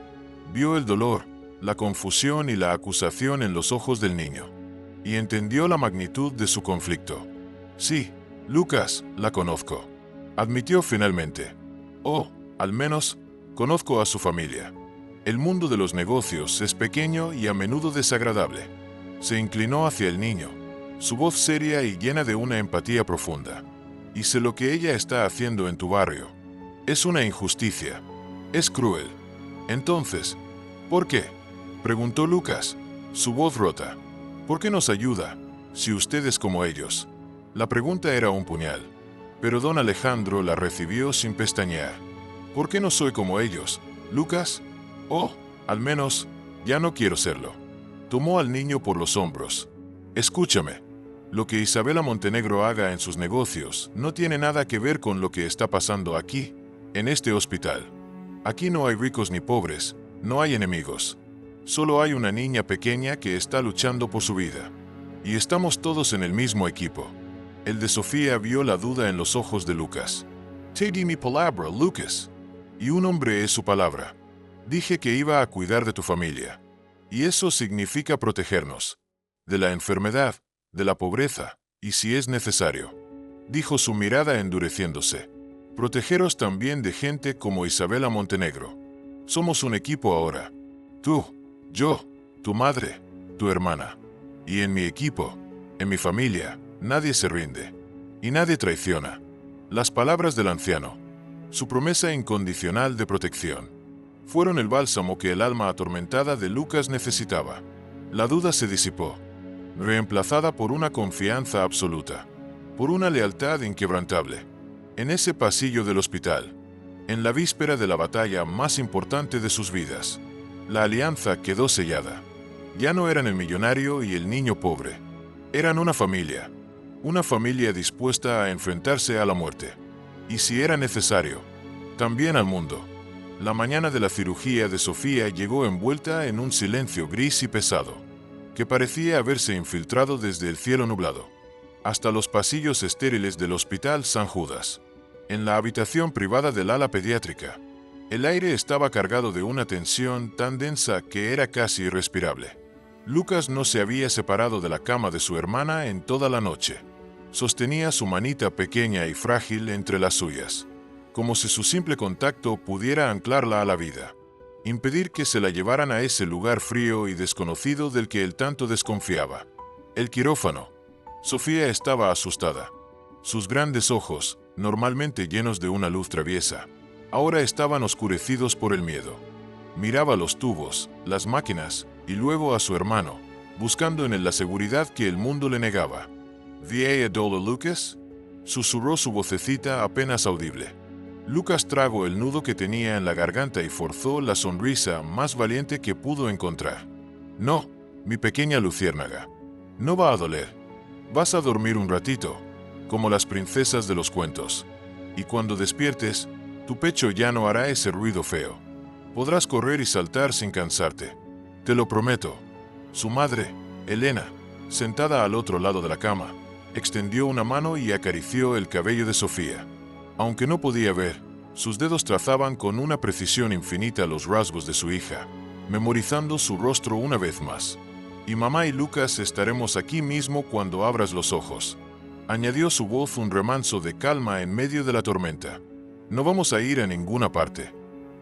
Speaker 1: Vio el dolor, la confusión y la acusación en los ojos del niño. Y entendió la magnitud de su conflicto. «Sí, Lucas, la conozco», admitió finalmente. «Oh, al menos, conozco a su familia. El mundo de los negocios es pequeño y a menudo desagradable». Se inclinó hacia el niño, su voz seria y llena de una empatía profunda. «Y sé lo que ella está haciendo en tu barrio. Es una injusticia. Es cruel. Entonces, ¿por qué?», preguntó Lucas, su voz rota. «¿Por qué nos ayuda, si usted es como ellos?». La pregunta era un puñal, pero don Alejandro la recibió sin pestañear. «¿Por qué no soy como ellos, Lucas? Oh, al menos, ya no quiero serlo». Tomó al niño por los hombros. «Escúchame. Lo que Isabela Montenegro haga en sus negocios no tiene nada que ver con lo que está pasando aquí, en este hospital. Aquí no hay ricos ni pobres, no hay enemigos. Solo hay una niña pequeña que está luchando por su vida. Y estamos todos en el mismo equipo». El de Sofía vio la duda en los ojos de Lucas. «Te di mi palabra, Lucas. Y un hombre es su palabra. Dije que iba a cuidar de tu familia. Y eso significa protegernos. De la enfermedad, de la pobreza, y si es necesario», dijo su mirada endureciéndose, «protegeros también de gente como Isabela Montenegro. Somos un equipo ahora. Tú, yo, tu madre, tu hermana. Y en mi equipo, en mi familia, nadie se rinde. Y nadie traiciona». Las palabras del anciano, su promesa incondicional de protección, fueron el bálsamo que el alma atormentada de Lucas necesitaba. La duda se disipó, reemplazada por una confianza absoluta, por una lealtad inquebrantable. En ese pasillo del hospital, en la víspera de la batalla más importante de sus vidas, la alianza quedó sellada. Ya no eran el millonario y el niño pobre. Eran una familia dispuesta a enfrentarse a la muerte. Y si era necesario, también al mundo. La mañana de la cirugía de Sofía llegó envuelta en un silencio gris y pesado, que parecía haberse infiltrado desde el cielo nublado, hasta los pasillos estériles del Hospital San Judas. En la habitación privada del ala pediátrica, el aire estaba cargado de una tensión tan densa que era casi irrespirable. Lucas no se había separado de la cama de su hermana en toda la noche. Sostenía su manita pequeña y frágil entre las suyas, como si su simple contacto pudiera anclarla a la vida, impedir que se la llevaran a ese lugar frío y desconocido del que él tanto desconfiaba. El quirófano. Sofía estaba asustada. Sus grandes ojos, normalmente llenos de una luz traviesa, ahora estaban oscurecidos por el miedo. Miraba los tubos, las máquinas, y luego a su hermano, buscando en él la seguridad que el mundo le negaba. «¿Vie Dolo Lucas?», susurró su vocecita apenas audible. Lucas tragó el nudo que tenía en la garganta y forzó la sonrisa más valiente que pudo encontrar. «No, mi pequeña luciérnaga. No va a doler. Vas a dormir un ratito, como las princesas de los cuentos. Y cuando despiertes, tu pecho ya no hará ese ruido feo. Podrás correr y saltar sin cansarte. Te lo prometo». Su madre, Elena, sentada al otro lado de la cama, extendió una mano y acarició el cabello de Sofía. Aunque no podía ver, sus dedos trazaban con una precisión infinita los rasgos de su hija, memorizando su rostro una vez más. «Y mamá y Lucas estaremos aquí mismo cuando abras los ojos», añadió su voz un remanso de calma en medio de la tormenta. «No vamos a ir a ninguna parte».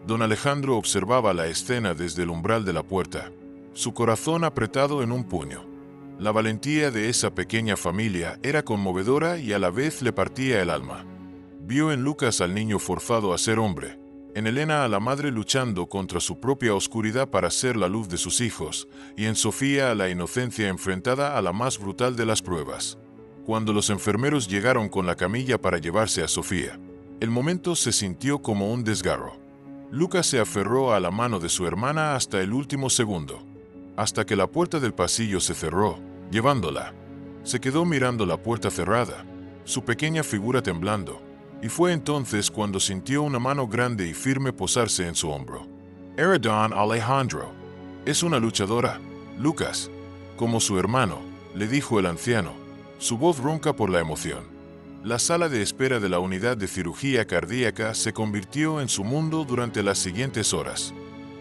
Speaker 1: Don Alejandro observaba la escena desde el umbral de la puerta, su corazón apretado en un puño. La valentía de esa pequeña familia era conmovedora y a la vez le partía el alma. Vio en Lucas al niño forzado a ser hombre, en Elena a la madre luchando contra su propia oscuridad para ser la luz de sus hijos, y en Sofía a la inocencia enfrentada a la más brutal de las pruebas. Cuando los enfermeros llegaron con la camilla para llevarse a Sofía, el momento se sintió como un desgarro. Lucas se aferró a la mano de su hermana hasta el último segundo, hasta que la puerta del pasillo se cerró, llevándola. Se quedó mirando la puerta cerrada, su pequeña figura temblando, y fue entonces cuando sintió una mano grande y firme posarse en su hombro. «Era Don Alejandro. Es una luchadora, Lucas, como su hermano», le dijo el anciano, su voz ronca por la emoción. La sala de espera de la unidad de cirugía cardíaca se convirtió en su mundo durante las siguientes horas.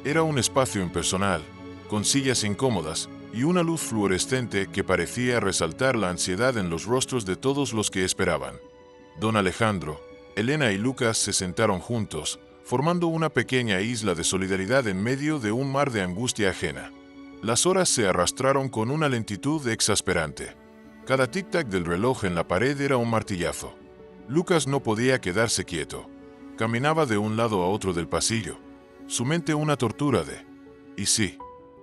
Speaker 1: Era un espacio impersonal, con sillas incómodas y una luz fluorescente que parecía resaltar la ansiedad en los rostros de todos los que esperaban. Don Alejandro, Elena y Lucas se sentaron juntos, formando una pequeña isla de solidaridad en medio de un mar de angustia ajena. Las horas se arrastraron con una lentitud exasperante. Cada tic-tac del reloj en la pared era un martillazo. Lucas no podía quedarse quieto. Caminaba de un lado a otro del pasillo, su mente una tortura de «¿y si?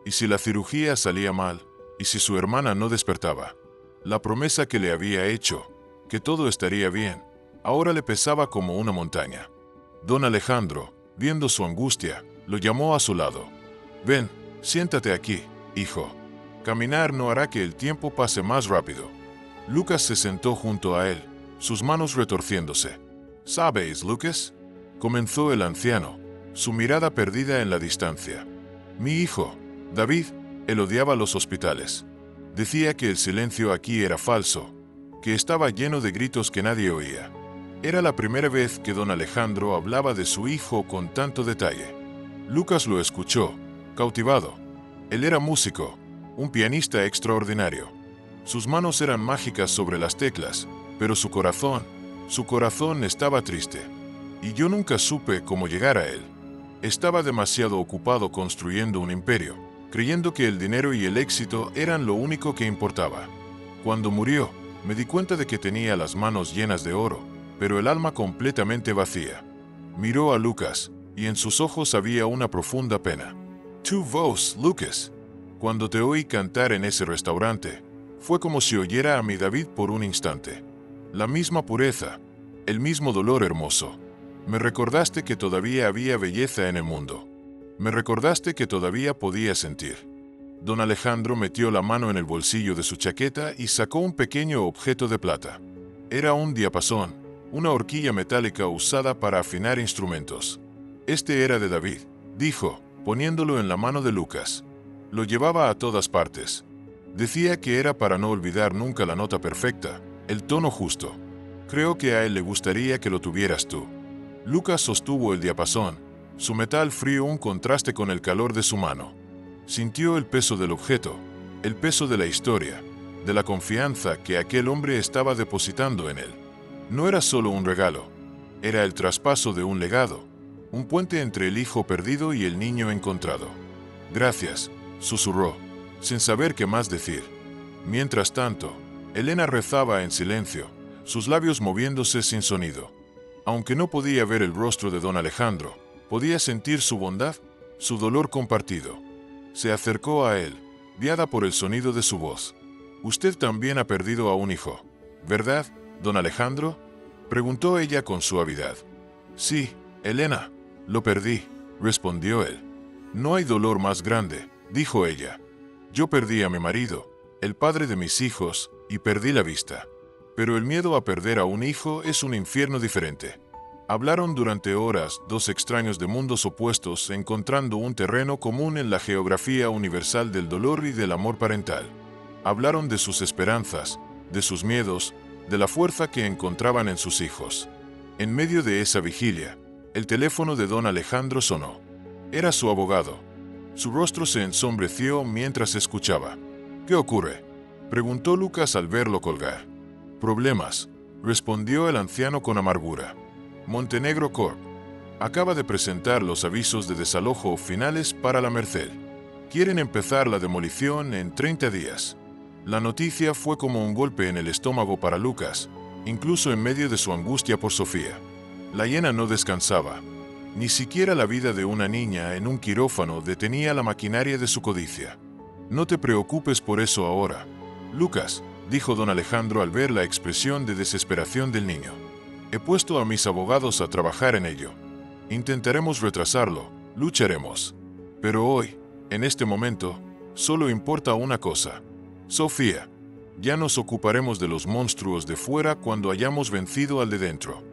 Speaker 1: ¿Y si la cirugía salía mal? ¿Y si su hermana no despertaba?». La promesa que le había hecho, que todo estaría bien, ahora le pesaba como una montaña. Don Alejandro, viendo su angustia, lo llamó a su lado. «Ven, siéntate aquí, hijo. Caminar no hará que el tiempo pase más rápido». Lucas se sentó junto a él, sus manos retorciéndose. «¿Sabes, Lucas?», comenzó el anciano, su mirada perdida en la distancia. «Mi hijo, David, él odiaba los hospitales. Decía que el silencio aquí era falso, que estaba lleno de gritos que nadie oía». Era la primera vez que don Alejandro hablaba de su hijo con tanto detalle. Lucas lo escuchó, cautivado. Él era músico, un pianista extraordinario. Sus manos eran mágicas sobre las teclas, pero su corazón estaba triste. Y yo nunca supe cómo llegar a él. Estaba demasiado ocupado construyendo un imperio, creyendo que el dinero y el éxito eran lo único que importaba. Cuando murió, me di cuenta de que tenía las manos llenas de oro, pero el alma completamente vacía. Miró a Lucas, y en sus ojos había una profunda pena. «Tu voz, Lucas. Cuando te oí cantar en ese restaurante, fue como si oyera a mi David por un instante. La misma pureza, el mismo dolor hermoso. Me recordaste que todavía había belleza en el mundo. Me recordaste que todavía podía sentir». Don Alejandro metió la mano en el bolsillo de su chaqueta y sacó un pequeño objeto de plata. Era un diapasón, una horquilla metálica usada para afinar instrumentos. «Este era de David», dijo, poniéndolo en la mano de Lucas. Lo llevaba a todas partes. Decía que era para no olvidar nunca la nota perfecta, el tono justo. «Creo que a él le gustaría que lo tuvieras tú». Lucas sostuvo el diapasón, su metal frío un contraste con el calor de su mano. Sintió el peso del objeto, el peso de la historia, de la confianza que aquel hombre estaba depositando en él. No era solo un regalo, era el traspaso de un legado, un puente entre el hijo perdido y el niño encontrado. Gracias, susurró, sin saber qué más decir. Mientras tanto, Elena rezaba en silencio, sus labios moviéndose sin sonido. Aunque no podía ver el rostro de don Alejandro, podía sentir su bondad, su dolor compartido. Se acercó a él, guiada por el sonido de su voz. «Usted también ha perdido a un hijo, ¿verdad, don Alejandro?», preguntó ella con suavidad. «Sí, Elena, lo perdí», respondió él. «No hay dolor más grande», dijo ella. «Yo perdí a mi marido, el padre de mis hijos, y perdí la vista. Pero el miedo a perder a un hijo es un infierno diferente». Hablaron durante horas dos extraños de mundos opuestos, encontrando un terreno común en la geografía universal del dolor y del amor parental. Hablaron de sus esperanzas, de sus miedos, de la fuerza que encontraban en sus hijos. En medio de esa vigilia, el teléfono de don Alejandro sonó. Era su abogado. Su rostro se ensombreció mientras escuchaba. «¿Qué ocurre?», preguntó Lucas al verlo colgar. «Problemas», respondió el anciano con amargura. «Montenegro Corp. acaba de presentar los avisos de desalojo finales para la Merced. Quieren empezar la demolición en 30 días. La noticia fue como un golpe en el estómago para Lucas, incluso en medio de su angustia por Sofía. La hiena no descansaba. Ni siquiera la vida de una niña en un quirófano detenía la maquinaria de su codicia. «No te preocupes por eso ahora, Lucas», dijo don Alejandro al ver la expresión de desesperación del niño. «He puesto a mis abogados a trabajar en ello. Intentaremos retrasarlo, lucharemos. Pero hoy, en este momento, solo importa una cosa. Sofía, ya nos ocuparemos de los monstruos de fuera cuando hayamos vencido al de dentro».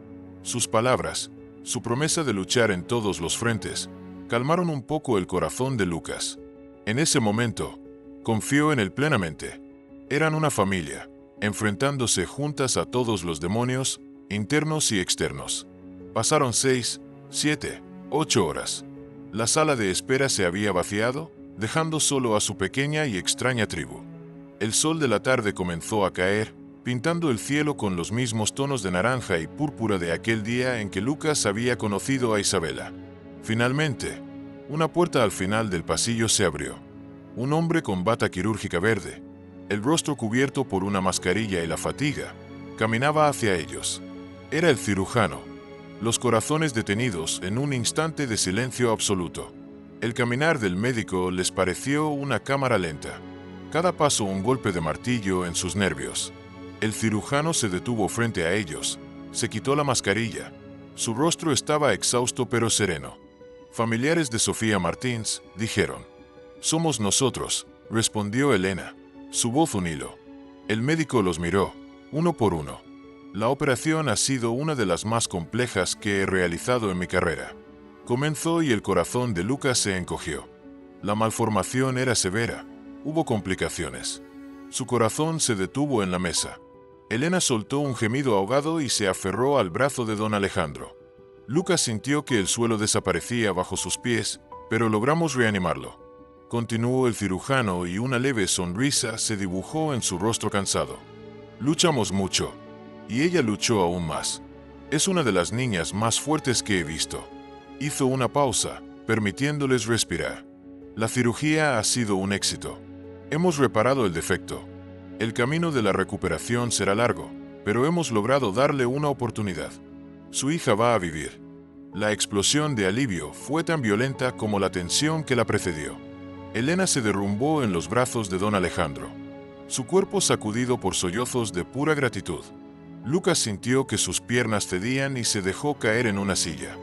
Speaker 1: Sus palabras, su promesa de luchar en todos los frentes, calmaron un poco el corazón de Lucas. En ese momento, confió en él plenamente. Eran una familia, enfrentándose juntas a todos los demonios, internos y externos. Pasaron 6, 7, 8 horas. La sala de espera se había vaciado, dejando solo a su pequeña y extraña tribu. El sol de la tarde comenzó a caer, pintando el cielo con los mismos tonos de naranja y púrpura de aquel día en que Lucas había conocido a Isabela. Finalmente, una puerta al final del pasillo se abrió. Un hombre con bata quirúrgica verde, el rostro cubierto por una mascarilla y la fatiga, caminaba hacia ellos. Era el cirujano. Los corazones detenidos en un instante de silencio absoluto. El caminar del médico les pareció una cámara lenta. Cada paso un golpe de martillo en sus nervios. El cirujano se detuvo frente a ellos, se quitó la mascarilla. Su rostro estaba exhausto pero sereno. «Familiares de Sofía Martins», dijeron. «Somos nosotros», respondió Elena, su voz un hilo. El médico los miró, uno por uno. «La operación ha sido una de las más complejas que he realizado en mi carrera». Comenzó y el corazón de Lucas se encogió. La malformación era severa, hubo complicaciones. Su corazón se detuvo en la mesa. Elena soltó un gemido ahogado y se aferró al brazo de don Alejandro. Lucas sintió que el suelo desaparecía bajo sus pies, pero logramos reanimarlo. Continuó el cirujano y una leve sonrisa se dibujó en su rostro cansado. «Luchamos mucho. Y ella luchó aún más. Es una de las niñas más fuertes que he visto». Hizo una pausa, permitiéndoles respirar. «La cirugía ha sido un éxito. Hemos reparado el defecto. El camino de la recuperación será largo, pero hemos logrado darle una oportunidad. Su hija va a vivir». La explosión de alivio fue tan violenta como la tensión que la precedió. Elena se derrumbó en los brazos de don Alejandro, su cuerpo sacudido por sollozos de pura gratitud. Lucas sintió que sus piernas cedían y se dejó caer en una silla.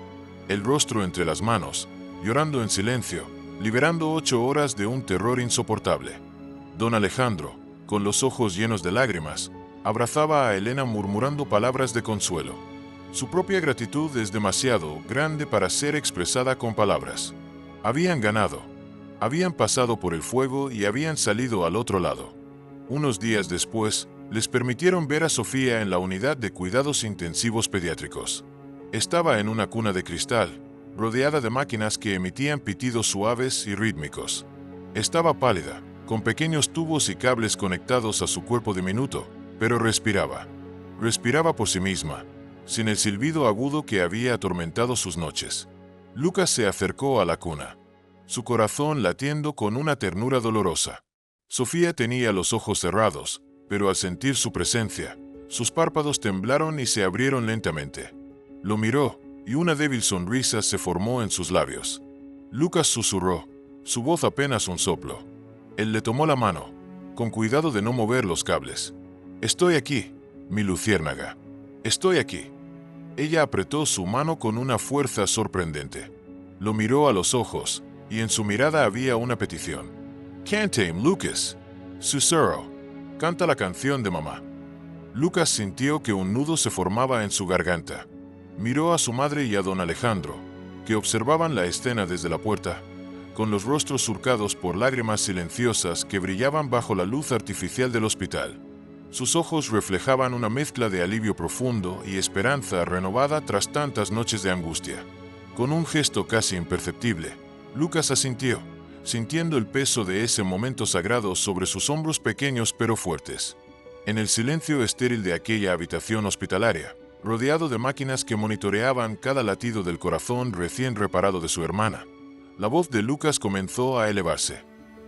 Speaker 1: El rostro entre las manos, llorando en silencio, liberando 8 horas de un terror insoportable. Don Alejandro, con los ojos llenos de lágrimas, abrazaba a Elena murmurando palabras de consuelo. Su propia gratitud es demasiado grande para ser expresada con palabras. Habían ganado. Habían pasado por el fuego y habían salido al otro lado. Unos días después, les permitieron ver a Sofía en la unidad de cuidados intensivos pediátricos. Estaba en una cuna de cristal, rodeada de máquinas que emitían pitidos suaves y rítmicos. Estaba pálida, con pequeños tubos y cables conectados a su cuerpo diminuto, pero respiraba. Respiraba por sí misma, sin el silbido agudo que había atormentado sus noches. Lucas se acercó a la cuna, su corazón latiendo con una ternura dolorosa. Sofía tenía los ojos cerrados, pero al sentir su presencia, sus párpados temblaron y se abrieron lentamente. Lo miró, y una débil sonrisa se formó en sus labios. Lucas susurró, su voz apenas un soplo. Él le tomó la mano, con cuidado de no mover los cables. «Estoy aquí, mi luciérnaga. Estoy aquí». Ella apretó su mano con una fuerza sorprendente. Lo miró a los ojos, y en su mirada había una petición. «Cántame, Lucas. Susurro. Canta la canción de mamá». Lucas sintió que un nudo se formaba en su garganta. Miró a su madre y a don Alejandro, que observaban la escena desde la puerta, con los rostros surcados por lágrimas silenciosas que brillaban bajo la luz artificial del hospital. Sus ojos reflejaban una mezcla de alivio profundo y esperanza renovada tras tantas noches de angustia. Con un gesto casi imperceptible, Lucas asintió, sintiendo el peso de ese momento sagrado sobre sus hombros pequeños pero fuertes. En el silencio estéril de aquella habitación hospitalaria, rodeado de máquinas que monitoreaban cada latido del corazón recién reparado de su hermana, la voz de Lucas comenzó a elevarse.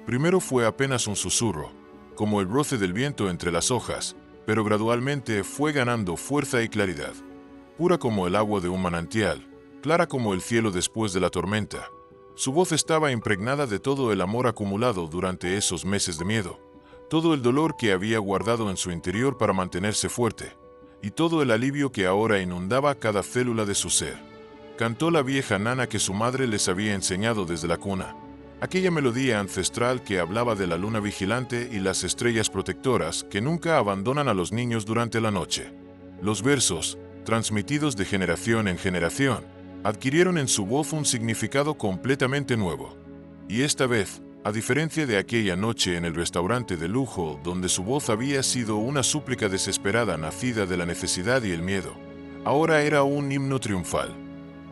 Speaker 1: Primero fue apenas un susurro, como el roce del viento entre las hojas, pero gradualmente fue ganando fuerza y claridad. Pura como el agua de un manantial, clara como el cielo después de la tormenta. Su voz estaba impregnada de todo el amor acumulado durante esos meses de miedo, todo el dolor que había guardado en su interior para mantenerse fuerte, y todo el alivio que ahora inundaba cada célula de su ser. Cantó la vieja nana que su madre les había enseñado desde la cuna, aquella melodía ancestral que hablaba de la luna vigilante y las estrellas protectoras que nunca abandonan a los niños durante la noche. Los versos, transmitidos de generación en generación, adquirieron en su voz un significado completamente nuevo. Y esta vez, a diferencia de aquella noche en el restaurante de lujo donde su voz había sido una súplica desesperada nacida de la necesidad y el miedo, ahora era un himno triunfal.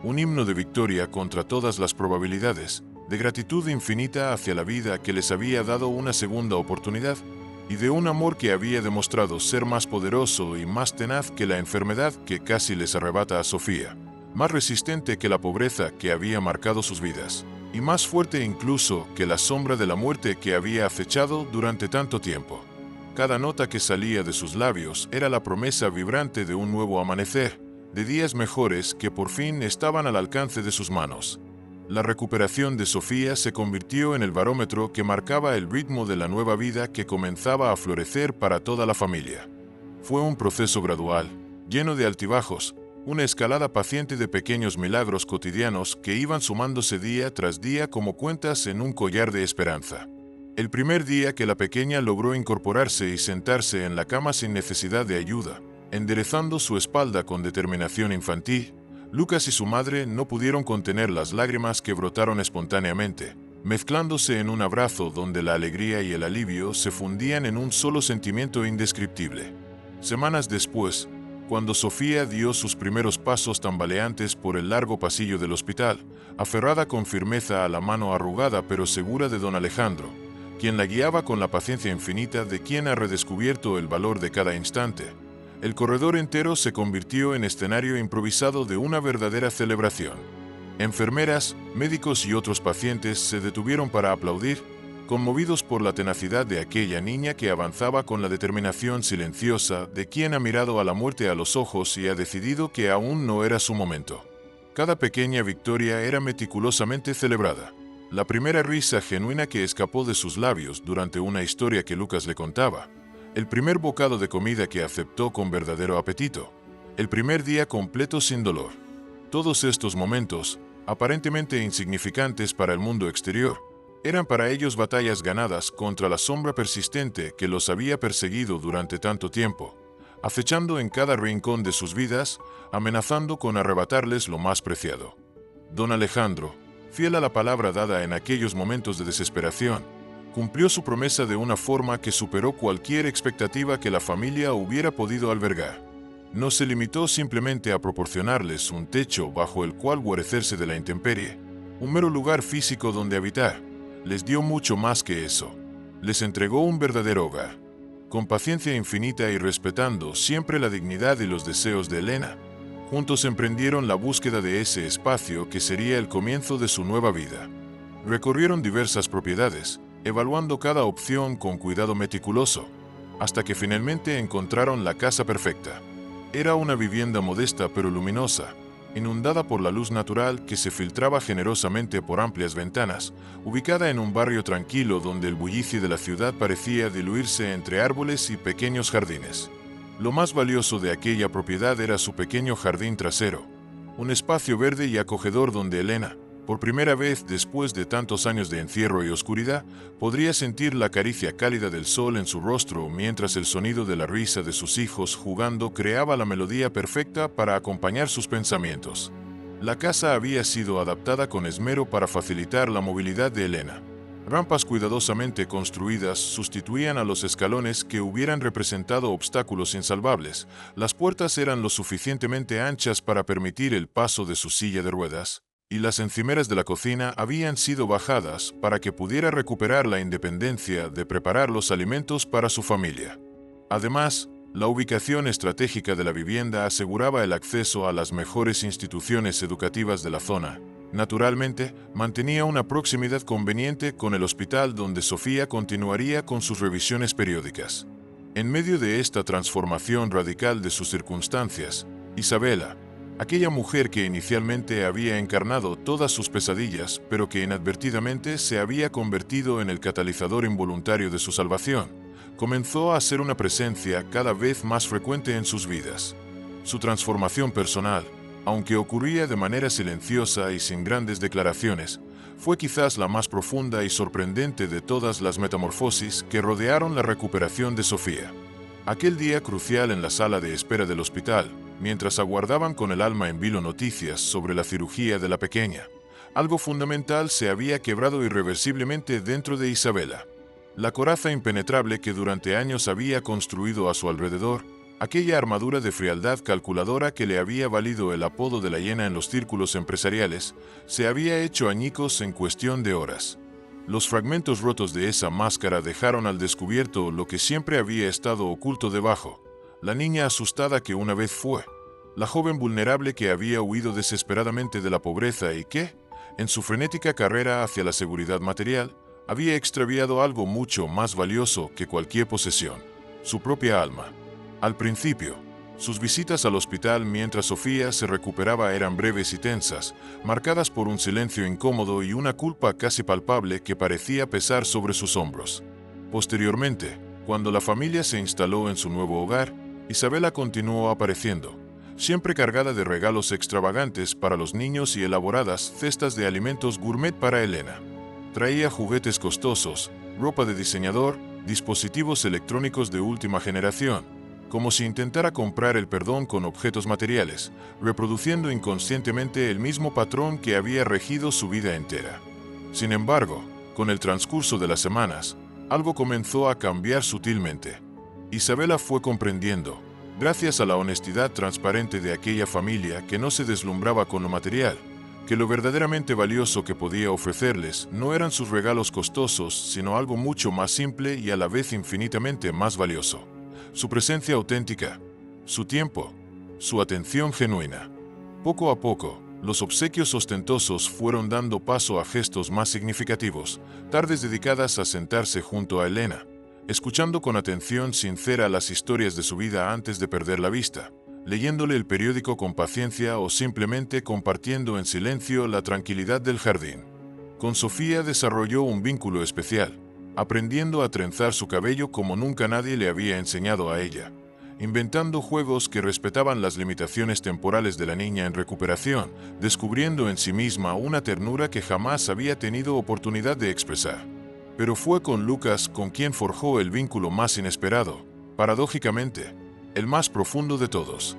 Speaker 1: Un himno de victoria contra todas las probabilidades, de gratitud infinita hacia la vida que les había dado una segunda oportunidad, y de un amor que había demostrado ser más poderoso y más tenaz que la enfermedad que casi les arrebata a Sofía, más resistente que la pobreza que había marcado sus vidas, y más fuerte incluso que la sombra de la muerte que había acechado durante tanto tiempo. Cada nota que salía de sus labios era la promesa vibrante de un nuevo amanecer, de días mejores que por fin estaban al alcance de sus manos. La recuperación de Sofía se convirtió en el barómetro que marcaba el ritmo de la nueva vida que comenzaba a florecer para toda la familia. Fue un proceso gradual, lleno de altibajos, una escalada paciente de pequeños milagros cotidianos que iban sumándose día tras día como cuentas en un collar de esperanza. El primer día que la pequeña logró incorporarse y sentarse en la cama sin necesidad de ayuda, enderezando su espalda con determinación infantil, Lucas y su madre no pudieron contener las lágrimas que brotaron espontáneamente, mezclándose en un abrazo donde la alegría y el alivio se fundían en un solo sentimiento indescriptible. Semanas después, cuando Sofía dio sus primeros pasos tambaleantes por el largo pasillo del hospital, aferrada con firmeza a la mano arrugada pero segura de don Alejandro, quien la guiaba con la paciencia infinita de quien ha redescubierto el valor de cada instante, el corredor entero se convirtió en escenario improvisado de una verdadera celebración. Enfermeras, médicos y otros pacientes se detuvieron para aplaudir, conmovidos por la tenacidad de aquella niña que avanzaba con la determinación silenciosa de quien ha mirado a la muerte a los ojos y ha decidido que aún no era su momento. Cada pequeña victoria era meticulosamente celebrada. La primera risa genuina que escapó de sus labios durante una historia que Lucas le contaba, el primer bocado de comida que aceptó con verdadero apetito, el primer día completo sin dolor. Todos estos momentos, aparentemente insignificantes para el mundo exterior, eran para ellos batallas ganadas contra la sombra persistente que los había perseguido durante tanto tiempo, acechando en cada rincón de sus vidas, amenazando con arrebatarles lo más preciado. Don Alejandro, fiel a la palabra dada en aquellos momentos de desesperación, cumplió su promesa de una forma que superó cualquier expectativa que la familia hubiera podido albergar. No se limitó simplemente a proporcionarles un techo bajo el cual guarecerse de la intemperie, un mero lugar físico donde habitar. Les dio mucho más que eso. Les entregó un verdadero hogar. Con paciencia infinita y respetando siempre la dignidad y los deseos de Elena, juntos emprendieron la búsqueda de ese espacio que sería el comienzo de su nueva vida. Recorrieron diversas propiedades, evaluando cada opción con cuidado meticuloso, hasta que finalmente encontraron la casa perfecta. Era una vivienda modesta pero luminosa, inundada por la luz natural que se filtraba generosamente por amplias ventanas, ubicada en un barrio tranquilo donde el bullicio de la ciudad parecía diluirse entre árboles y pequeños jardines. Lo más valioso de aquella propiedad era su pequeño jardín trasero, un espacio verde y acogedor donde Elena, por primera vez después de tantos años de encierro y oscuridad, podría sentir la caricia cálida del sol en su rostro mientras el sonido de la risa de sus hijos jugando creaba la melodía perfecta para acompañar sus pensamientos. La casa había sido adaptada con esmero para facilitar la movilidad de Elena. Rampas cuidadosamente construidas sustituían a los escalones que hubieran representado obstáculos insalvables. Las puertas eran lo suficientemente anchas para permitir el paso de su silla de ruedas, y las encimeras de la cocina habían sido bajadas para que pudiera recuperar la independencia de preparar los alimentos para su familia. Además, la ubicación estratégica de la vivienda aseguraba el acceso a las mejores instituciones educativas de la zona. Naturalmente, mantenía una proximidad conveniente con el hospital donde Sofía continuaría con sus revisiones periódicas. En medio de esta transformación radical de sus circunstancias, Isabela, aquella mujer que inicialmente había encarnado todas sus pesadillas, pero que inadvertidamente se había convertido en el catalizador involuntario de su salvación, comenzó a ser una presencia cada vez más frecuente en sus vidas. Su transformación personal, aunque ocurría de manera silenciosa y sin grandes declaraciones, fue quizás la más profunda y sorprendente de todas las metamorfosis que rodearon la recuperación de Sofía. Aquel día crucial en la sala de espera del hospital, mientras aguardaban con el alma en vilo noticias sobre la cirugía de la pequeña, algo fundamental se había quebrado irreversiblemente dentro de Isabela. La coraza impenetrable que durante años había construido a su alrededor, aquella armadura de frialdad calculadora que le había valido el apodo de la hiena en los círculos empresariales, se había hecho añicos en cuestión de horas. Los fragmentos rotos de esa máscara dejaron al descubierto lo que siempre había estado oculto debajo: la niña asustada que una vez fue, la joven vulnerable que había huido desesperadamente de la pobreza y que, en su frenética carrera hacia la seguridad material, había extraviado algo mucho más valioso que cualquier posesión: su propia alma. Al principio, sus visitas al hospital mientras Sofía se recuperaba eran breves y tensas, marcadas por un silencio incómodo y una culpa casi palpable que parecía pesar sobre sus hombros. Posteriormente, cuando la familia se instaló en su nuevo hogar, Isabela continuó apareciendo, siempre cargada de regalos extravagantes para los niños y elaboradas cestas de alimentos gourmet para Elena. Traía juguetes costosos, ropa de diseñador, dispositivos electrónicos de última generación, como si intentara comprar el perdón con objetos materiales, reproduciendo inconscientemente el mismo patrón que había regido su vida entera. Sin embargo, con el transcurso de las semanas, algo comenzó a cambiar sutilmente. Isabela fue comprendiendo, gracias a la honestidad transparente de aquella familia que no se deslumbraba con lo material, que lo verdaderamente valioso que podía ofrecerles no eran sus regalos costosos, sino algo mucho más simple y a la vez infinitamente más valioso: su presencia auténtica, su tiempo, su atención genuina. Poco a poco, los obsequios ostentosos fueron dando paso a gestos más significativos, tardes dedicadas a sentarse junto a Elena, escuchando con atención sincera las historias de su vida antes de perder la vista, leyéndole el periódico con paciencia o simplemente compartiendo en silencio la tranquilidad del jardín. Con Sofía desarrolló un vínculo especial, aprendiendo a trenzar su cabello como nunca nadie le había enseñado a ella, inventando juegos que respetaban las limitaciones temporales de la niña en recuperación, descubriendo en sí misma una ternura que jamás había tenido oportunidad de expresar. Pero fue con Lucas con quien forjó el vínculo más inesperado, paradójicamente, el más profundo de todos.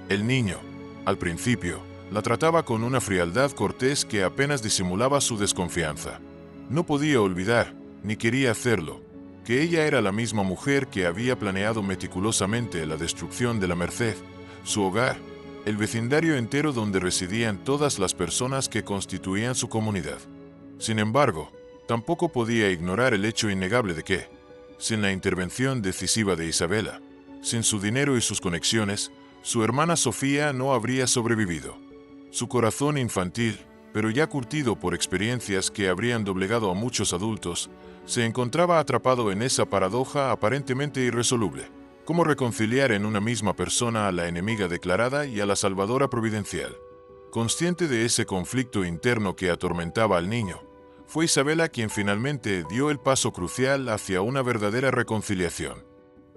Speaker 1: El niño, al principio, la trataba con una frialdad cortés que apenas disimulaba su desconfianza. No podía olvidar, ni quería hacerlo, que ella era la misma mujer que había planeado meticulosamente la destrucción de la Merced, su hogar, el vecindario entero donde residían todas las personas que constituían su comunidad. Sin embargo, tampoco podía ignorar el hecho innegable de que, Sin la intervención decisiva de Isabela, sin su dinero y sus conexiones, su hermana Sofía no habría sobrevivido. Su corazón infantil, pero ya curtido por experiencias que habrían doblegado a muchos adultos, se encontraba atrapado en esa paradoja aparentemente irresoluble. ¿Cómo reconciliar en una misma persona a la enemiga declarada y a la salvadora providencial? Consciente de ese conflicto interno que atormentaba al niño, fue Isabela quien finalmente dio el paso crucial hacia una verdadera reconciliación.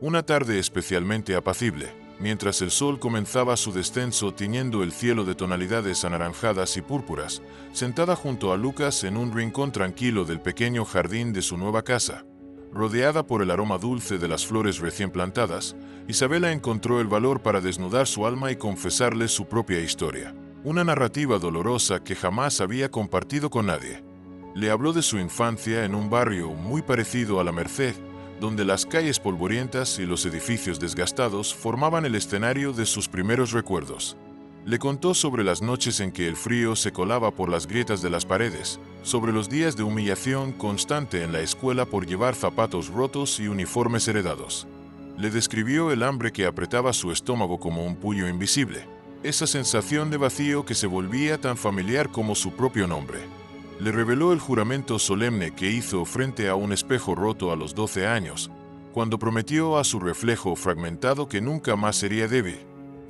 Speaker 1: Una tarde especialmente apacible, mientras el sol comenzaba su descenso tiñendo el cielo de tonalidades anaranjadas y púrpuras, sentada junto a Lucas en un rincón tranquilo del pequeño jardín de su nueva casa, rodeada por el aroma dulce de las flores recién plantadas, Isabela encontró el valor para desnudar su alma y confesarle su propia historia, una narrativa dolorosa que jamás había compartido con nadie. Le habló de su infancia en un barrio muy parecido a La Merced, donde las calles polvorientas y los edificios desgastados formaban el escenario de sus primeros recuerdos. Le contó sobre las noches en que el frío se colaba por las grietas de las paredes, sobre los días de humillación constante en la escuela por llevar zapatos rotos y uniformes heredados. Le describió el hambre que apretaba su estómago como un puño invisible, esa sensación de vacío que se volvía tan familiar como su propio nombre. Le reveló el juramento solemne que hizo frente a un espejo roto a los 12 años, cuando prometió a su reflejo fragmentado que nunca más sería débil,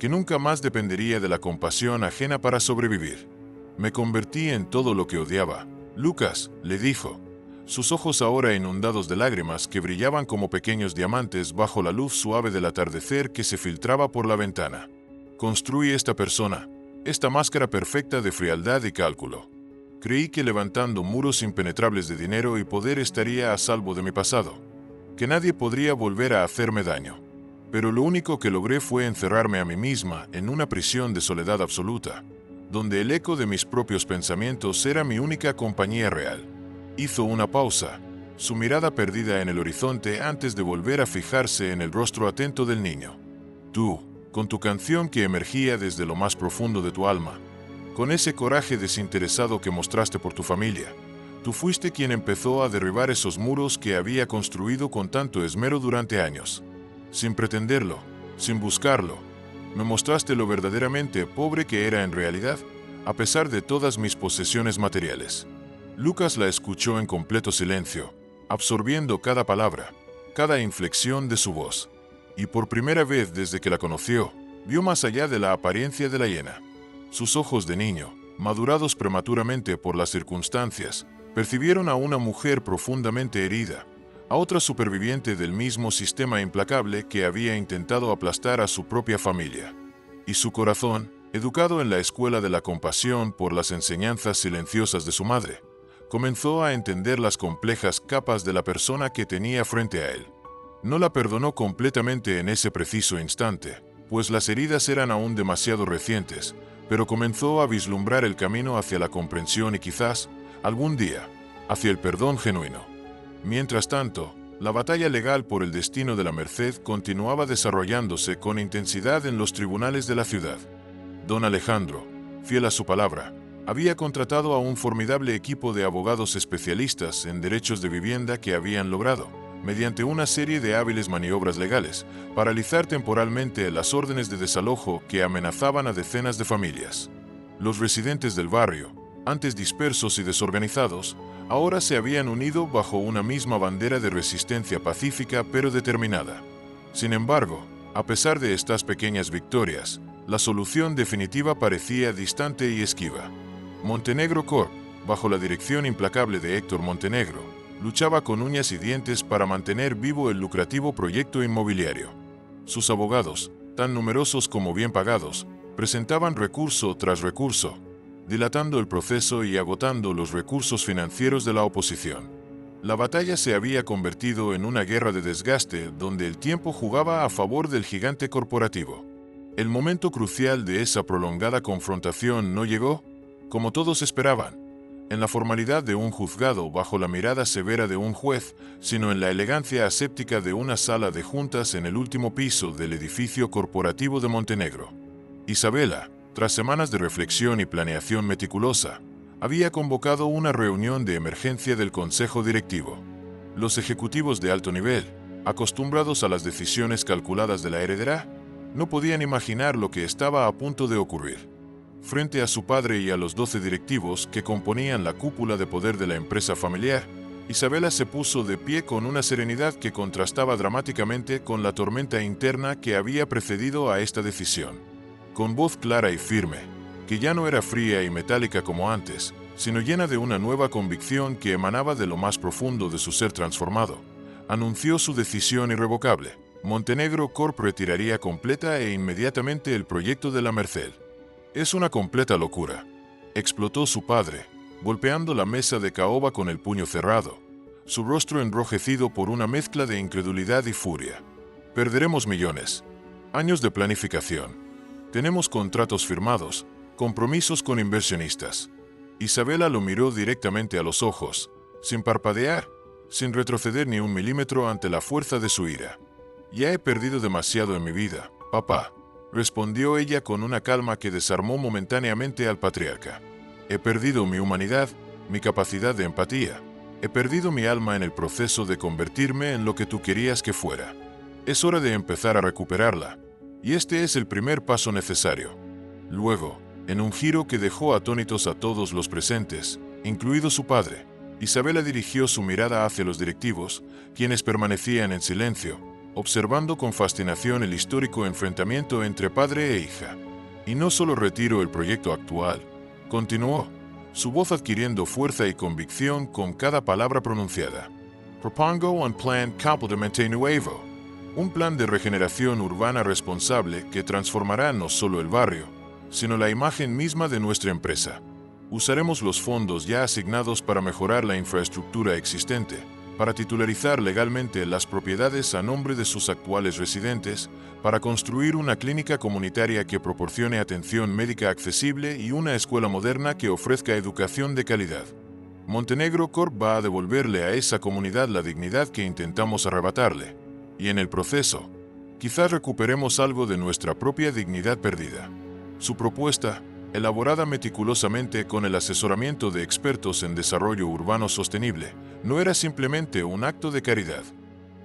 Speaker 1: que nunca más dependería de la compasión ajena para sobrevivir. Me convertí en todo lo que odiaba. Lucas, le dijo, sus ojos ahora inundados de lágrimas que brillaban como pequeños diamantes bajo la luz suave del atardecer que se filtraba por la ventana. Construí esta persona, esta máscara perfecta de frialdad y cálculo. Creí que levantando muros impenetrables de dinero y poder estaría a salvo de mi pasado, que nadie podría volver a hacerme daño. Pero lo único que logré fue encerrarme a mí misma en una prisión de soledad absoluta, donde el eco de mis propios pensamientos era mi única compañía real. Hizo una pausa, su mirada perdida en el horizonte antes de volver a fijarse en el rostro atento del niño. Tú, con tu canción que emergía desde lo más profundo de tu alma, con ese coraje desinteresado que mostraste por tu familia, tú fuiste quien empezó a derribar esos muros que había construido con tanto esmero durante años. Sin pretenderlo, sin buscarlo, me mostraste lo verdaderamente pobre que era en realidad, a pesar de todas mis posesiones materiales. Lucas la escuchó en completo silencio, absorbiendo cada palabra, cada inflexión de su voz. Y por primera vez desde que la conoció, vio más allá de la apariencia de la hiena. Sus ojos de niño, madurados prematuramente por las circunstancias, percibieron a una mujer profundamente herida, a otra superviviente del mismo sistema implacable que había intentado aplastar a su propia familia. Y su corazón, educado en la escuela de la compasión por las enseñanzas silenciosas de su madre, comenzó a entender las complejas capas de la persona que tenía frente a él. No la perdonó completamente en ese preciso instante, pues las heridas eran aún demasiado recientes, pero comenzó a vislumbrar el camino hacia la comprensión y quizás, algún día, hacia el perdón genuino. Mientras tanto, la batalla legal por el destino de la Merced continuaba desarrollándose con intensidad en los tribunales de la ciudad. Don Alejandro, fiel a su palabra, había contratado a un formidable equipo de abogados especialistas en derechos de vivienda que habían logrado, mediante una serie de hábiles maniobras legales, paralizar temporalmente las órdenes de desalojo que amenazaban a decenas de familias. Los residentes del barrio, antes dispersos y desorganizados, ahora se habían unido bajo una misma bandera de resistencia pacífica pero determinada. Sin embargo, a pesar de estas pequeñas victorias, la solución definitiva parecía distante y esquiva. Montenegro Corp, bajo la dirección implacable de Héctor Montenegro, luchaba con uñas y dientes para mantener vivo el lucrativo proyecto inmobiliario. Sus abogados, tan numerosos como bien pagados, presentaban recurso tras recurso, dilatando el proceso y agotando los recursos financieros de la oposición. La batalla se había convertido en una guerra de desgaste donde el tiempo jugaba a favor del gigante corporativo. El momento crucial de esa prolongada confrontación no llegó, como todos esperaban, en la formalidad de un juzgado bajo la mirada severa de un juez, sino en la elegancia aséptica de una sala de juntas en el último piso del edificio corporativo de Montenegro. Isabela, tras semanas de reflexión y planeación meticulosa, había convocado una reunión de emergencia del Consejo Directivo. Los ejecutivos de alto nivel, Acostumbrados a las decisiones calculadas de la heredera, no podían imaginar lo que estaba a punto de ocurrir. Frente a su padre y a los 12 directivos que componían la cúpula de poder de la empresa familiar, Isabela se puso de pie con una serenidad que contrastaba dramáticamente con la tormenta interna que había precedido a esta decisión. Con voz clara y firme, que ya no era fría y metálica como antes, sino llena de una nueva convicción que emanaba de lo más profundo de su ser transformado, anunció su decisión irrevocable. Montenegro Corp retiraría completa e inmediatamente el proyecto de la Merced. Es una completa locura, explotó su padre, golpeando la mesa de caoba con el puño cerrado, su rostro enrojecido por una mezcla de incredulidad y furia. Perderemos millones, años de planificación. Tenemos contratos firmados, compromisos con inversionistas. Isabela lo miró directamente a los ojos, sin parpadear, sin retroceder ni un milímetro ante la fuerza de su ira. Ya he perdido demasiado en mi vida, papá, respondió ella con una calma que desarmó momentáneamente al patriarca. He perdido mi humanidad, mi capacidad de empatía. He perdido mi alma en el proceso de convertirme en lo que tú querías que fuera. Es hora de empezar a recuperarla, y este es el primer paso necesario. Luego, en un giro que dejó atónitos a todos los presentes, incluido su padre, Isabela dirigió su mirada hacia los directivos, quienes permanecían en silencio, observando con fascinación el histórico enfrentamiento entre padre e hija. Y no solo retiro el proyecto actual, continuó, su voz adquiriendo fuerza y convicción con cada palabra pronunciada. Propongo un plan completamente nuevo, un plan de regeneración urbana responsable que transformará no solo el barrio, sino la imagen misma de nuestra empresa. Usaremos los fondos ya asignados para mejorar la infraestructura existente, para titularizar legalmente las propiedades a nombre de sus actuales residentes, para construir una clínica comunitaria que proporcione atención médica accesible y una escuela moderna que ofrezca educación de calidad. Montenegro Corp va a devolverle a esa comunidad la dignidad que intentamos arrebatarle, y en el proceso, quizás recuperemos algo de nuestra propia dignidad perdida. Su propuesta, elaborada meticulosamente con el asesoramiento de expertos en desarrollo urbano sostenible, no era simplemente un acto de caridad.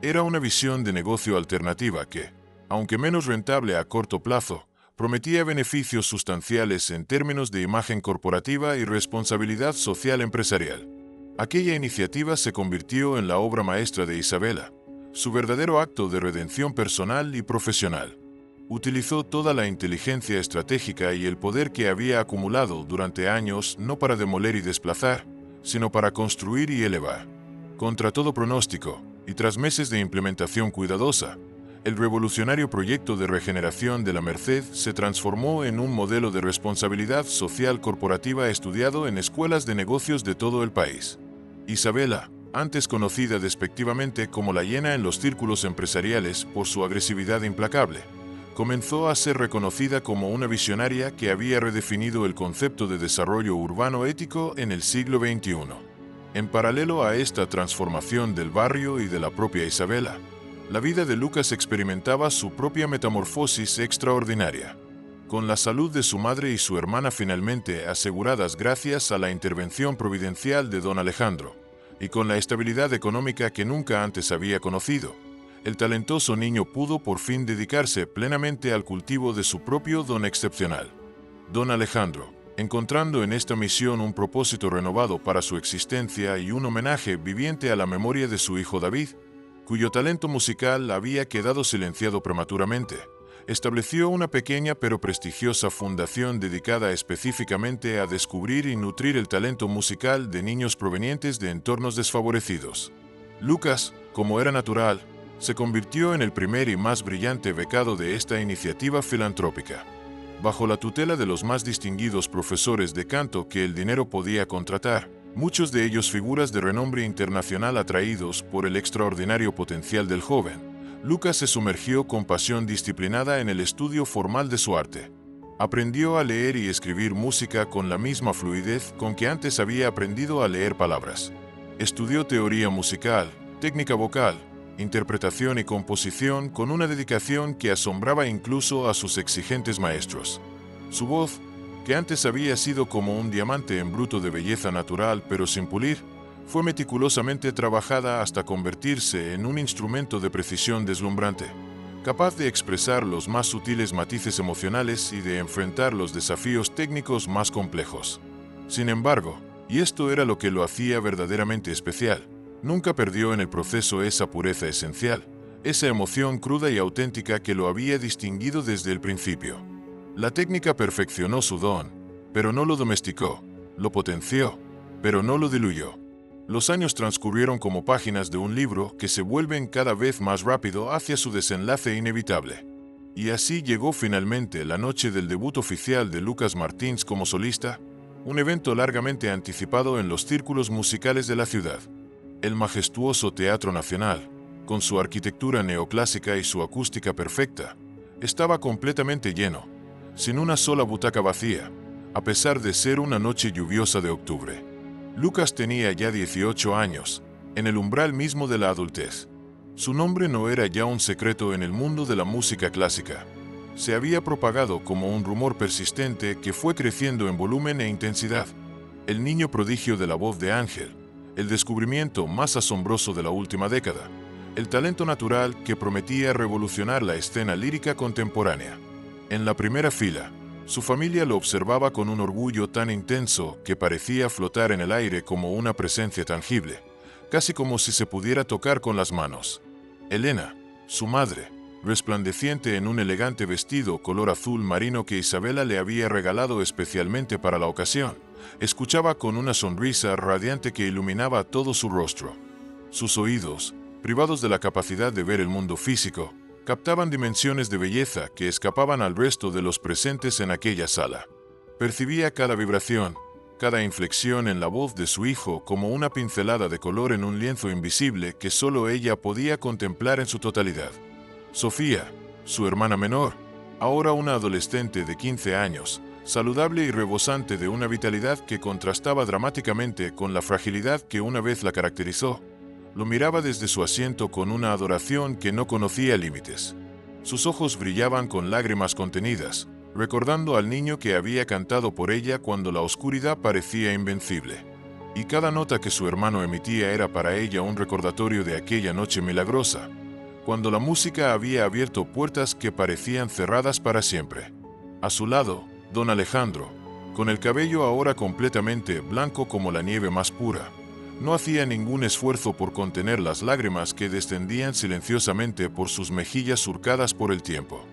Speaker 1: Era una visión de negocio alternativa que, aunque menos rentable a corto plazo, prometía beneficios sustanciales en términos de imagen corporativa y responsabilidad social empresarial. Aquella iniciativa se convirtió en la obra maestra de Isabela, su verdadero acto de redención personal y profesional. Utilizó toda la inteligencia estratégica y el poder que había acumulado durante años no para demoler y desplazar, sino para construir y elevar. Contra todo pronóstico, y tras meses de implementación cuidadosa, el revolucionario proyecto de regeneración de la Merced se transformó en un modelo de responsabilidad social corporativa estudiado en escuelas de negocios de todo el país. Isabela, antes conocida despectivamente como la hiena en los círculos empresariales por su agresividad implacable, comenzó a ser reconocida como una visionaria que había redefinido el concepto de desarrollo urbano ético en el siglo XXI. En paralelo a esta transformación del barrio y de la propia Isabela, la vida de Lucas experimentaba su propia metamorfosis extraordinaria. Con la salud de su madre y su hermana finalmente aseguradas gracias a la intervención providencial de don Alejandro, y con la estabilidad económica que nunca antes había conocido, el talentoso niño pudo por fin dedicarse plenamente al cultivo de su propio don excepcional. Don Alejandro, encontrando en esta misión un propósito renovado para su existencia y un homenaje viviente a la memoria de su hijo David, cuyo talento musical había quedado silenciado prematuramente, estableció una pequeña pero prestigiosa fundación dedicada específicamente a descubrir y nutrir el talento musical de niños provenientes de entornos desfavorecidos. Lucas, como era natural, se convirtió en el primer y más brillante becado de esta iniciativa filantrópica. Bajo la tutela de los más distinguidos profesores de canto que el dinero podía contratar, muchos de ellos figuras de renombre internacional atraídos por el extraordinario potencial del joven, Lucas se sumergió con pasión disciplinada en el estudio formal de su arte. Aprendió a leer y escribir música con la misma fluidez con que antes había aprendido a leer palabras. Estudió teoría musical, técnica vocal, interpretación y composición con una dedicación que asombraba incluso a sus exigentes maestros. Su voz, que antes había sido como un diamante en bruto de belleza natural pero sin pulir, Fue meticulosamente trabajada hasta convertirse en un instrumento de precisión deslumbrante, capaz de expresar los más sutiles matices emocionales y de enfrentar los desafíos técnicos más complejos. Sin embargo, y esto era lo que lo hacía verdaderamente especial, nunca perdió en el proceso esa pureza esencial, esa emoción cruda y auténtica que lo había distinguido desde el principio. La técnica perfeccionó su don, pero no lo domesticó, lo potenció, pero no lo diluyó. Los años transcurrieron como páginas de un libro que se vuelven cada vez más rápido hacia su desenlace inevitable. Y así llegó finalmente la noche del debut oficial de Lucas Martins como solista, un evento largamente anticipado en los círculos musicales de la ciudad. El majestuoso Teatro Nacional, con su arquitectura neoclásica y su acústica perfecta, estaba completamente lleno, sin una sola butaca vacía, a pesar de ser una noche lluviosa de octubre. Lucas tenía ya 18 años, en el umbral mismo de la adultez. Su nombre no era ya un secreto en el mundo de la música clásica. Se había propagado como un rumor persistente que fue creciendo en volumen e intensidad. El niño prodigio de la voz de ángel, el descubrimiento más asombroso de la última década, el talento natural que prometía revolucionar la escena lírica contemporánea. En la primera fila, su familia lo observaba con un orgullo tan intenso que parecía flotar en el aire como una presencia tangible, casi como si se pudiera tocar con las manos. Elena, su madre, resplandeciente en un elegante vestido color azul marino que Isabela le había regalado especialmente para la ocasión, escuchaba con una sonrisa radiante que iluminaba todo su rostro. Sus oídos, privados de la capacidad de ver el mundo físico, captaban dimensiones de belleza que escapaban al resto de los presentes en aquella sala. Percibía cada vibración, cada inflexión en la voz de su hijo como una pincelada de color en un lienzo invisible que solo ella podía contemplar en su totalidad. Sofía, su hermana menor, ahora una adolescente de 15 años, saludable y rebosante de una vitalidad que contrastaba dramáticamente con la fragilidad que una vez la caracterizó, lo miraba desde su asiento con una adoración que no conocía límites. Sus ojos brillaban con lágrimas contenidas, recordando al niño que había cantado por ella cuando la oscuridad parecía invencible. Y cada nota que su hermano emitía era para ella un recordatorio de aquella noche milagrosa, cuando la música había abierto puertas que parecían cerradas para siempre. A su lado, don Alejandro, con el cabello ahora completamente blanco como la nieve más pura, no hacía ningún esfuerzo por contener las lágrimas que descendían silenciosamente por sus mejillas surcadas por el tiempo.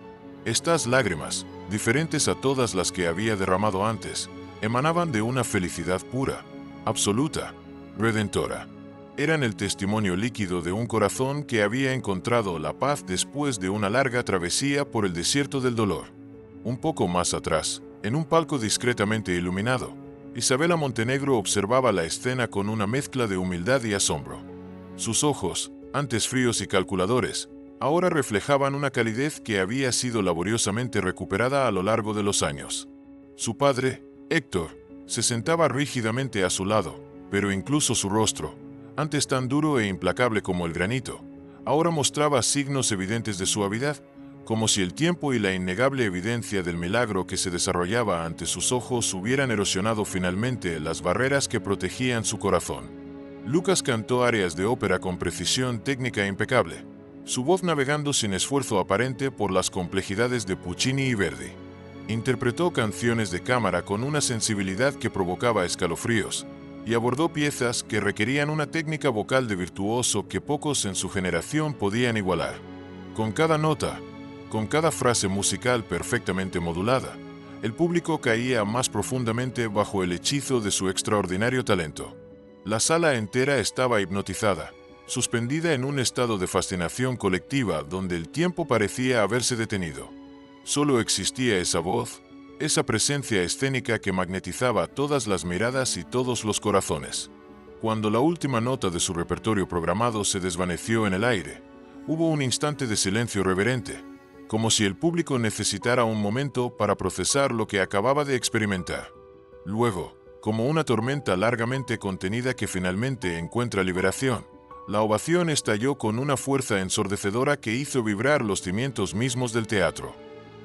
Speaker 1: Estas lágrimas, diferentes a todas las que había derramado antes, emanaban de una felicidad pura, absoluta, redentora. Eran el testimonio líquido de un corazón que había encontrado la paz después de una larga travesía por el desierto del dolor. Un poco más atrás, en un palco discretamente iluminado, Isabela Montenegro observaba la escena con una mezcla de humildad y asombro. Sus ojos, antes fríos y calculadores, ahora reflejaban una calidez que había sido laboriosamente recuperada a lo largo de los años. Su padre, Héctor, se sentaba rígidamente a su lado, pero incluso su rostro, antes tan duro e implacable como el granito, ahora mostraba signos evidentes de suavidad, como si el tiempo y la innegable evidencia del milagro que se desarrollaba ante sus ojos hubieran erosionado finalmente las barreras que protegían su corazón. Lucas cantó arias de ópera con precisión técnica impecable, su voz navegando sin esfuerzo aparente por las complejidades de Puccini y Verdi. Interpretó canciones de cámara con una sensibilidad que provocaba escalofríos, y abordó piezas que requerían una técnica vocal de virtuoso que pocos en su generación podían igualar. Con cada nota, con cada frase musical perfectamente modulada, el público caía más profundamente bajo el hechizo de su extraordinario talento. La sala entera estaba hipnotizada, suspendida en un estado de fascinación colectiva donde el tiempo parecía haberse detenido. Solo existía esa voz, esa presencia escénica que magnetizaba todas las miradas y todos los corazones. Cuando la última nota de su repertorio programado se desvaneció en el aire, hubo un instante de silencio reverente, como si el público necesitara un momento para procesar lo que acababa de experimentar. Luego, como una tormenta largamente contenida que finalmente encuentra liberación, la ovación estalló con una fuerza ensordecedora que hizo vibrar los cimientos mismos del teatro.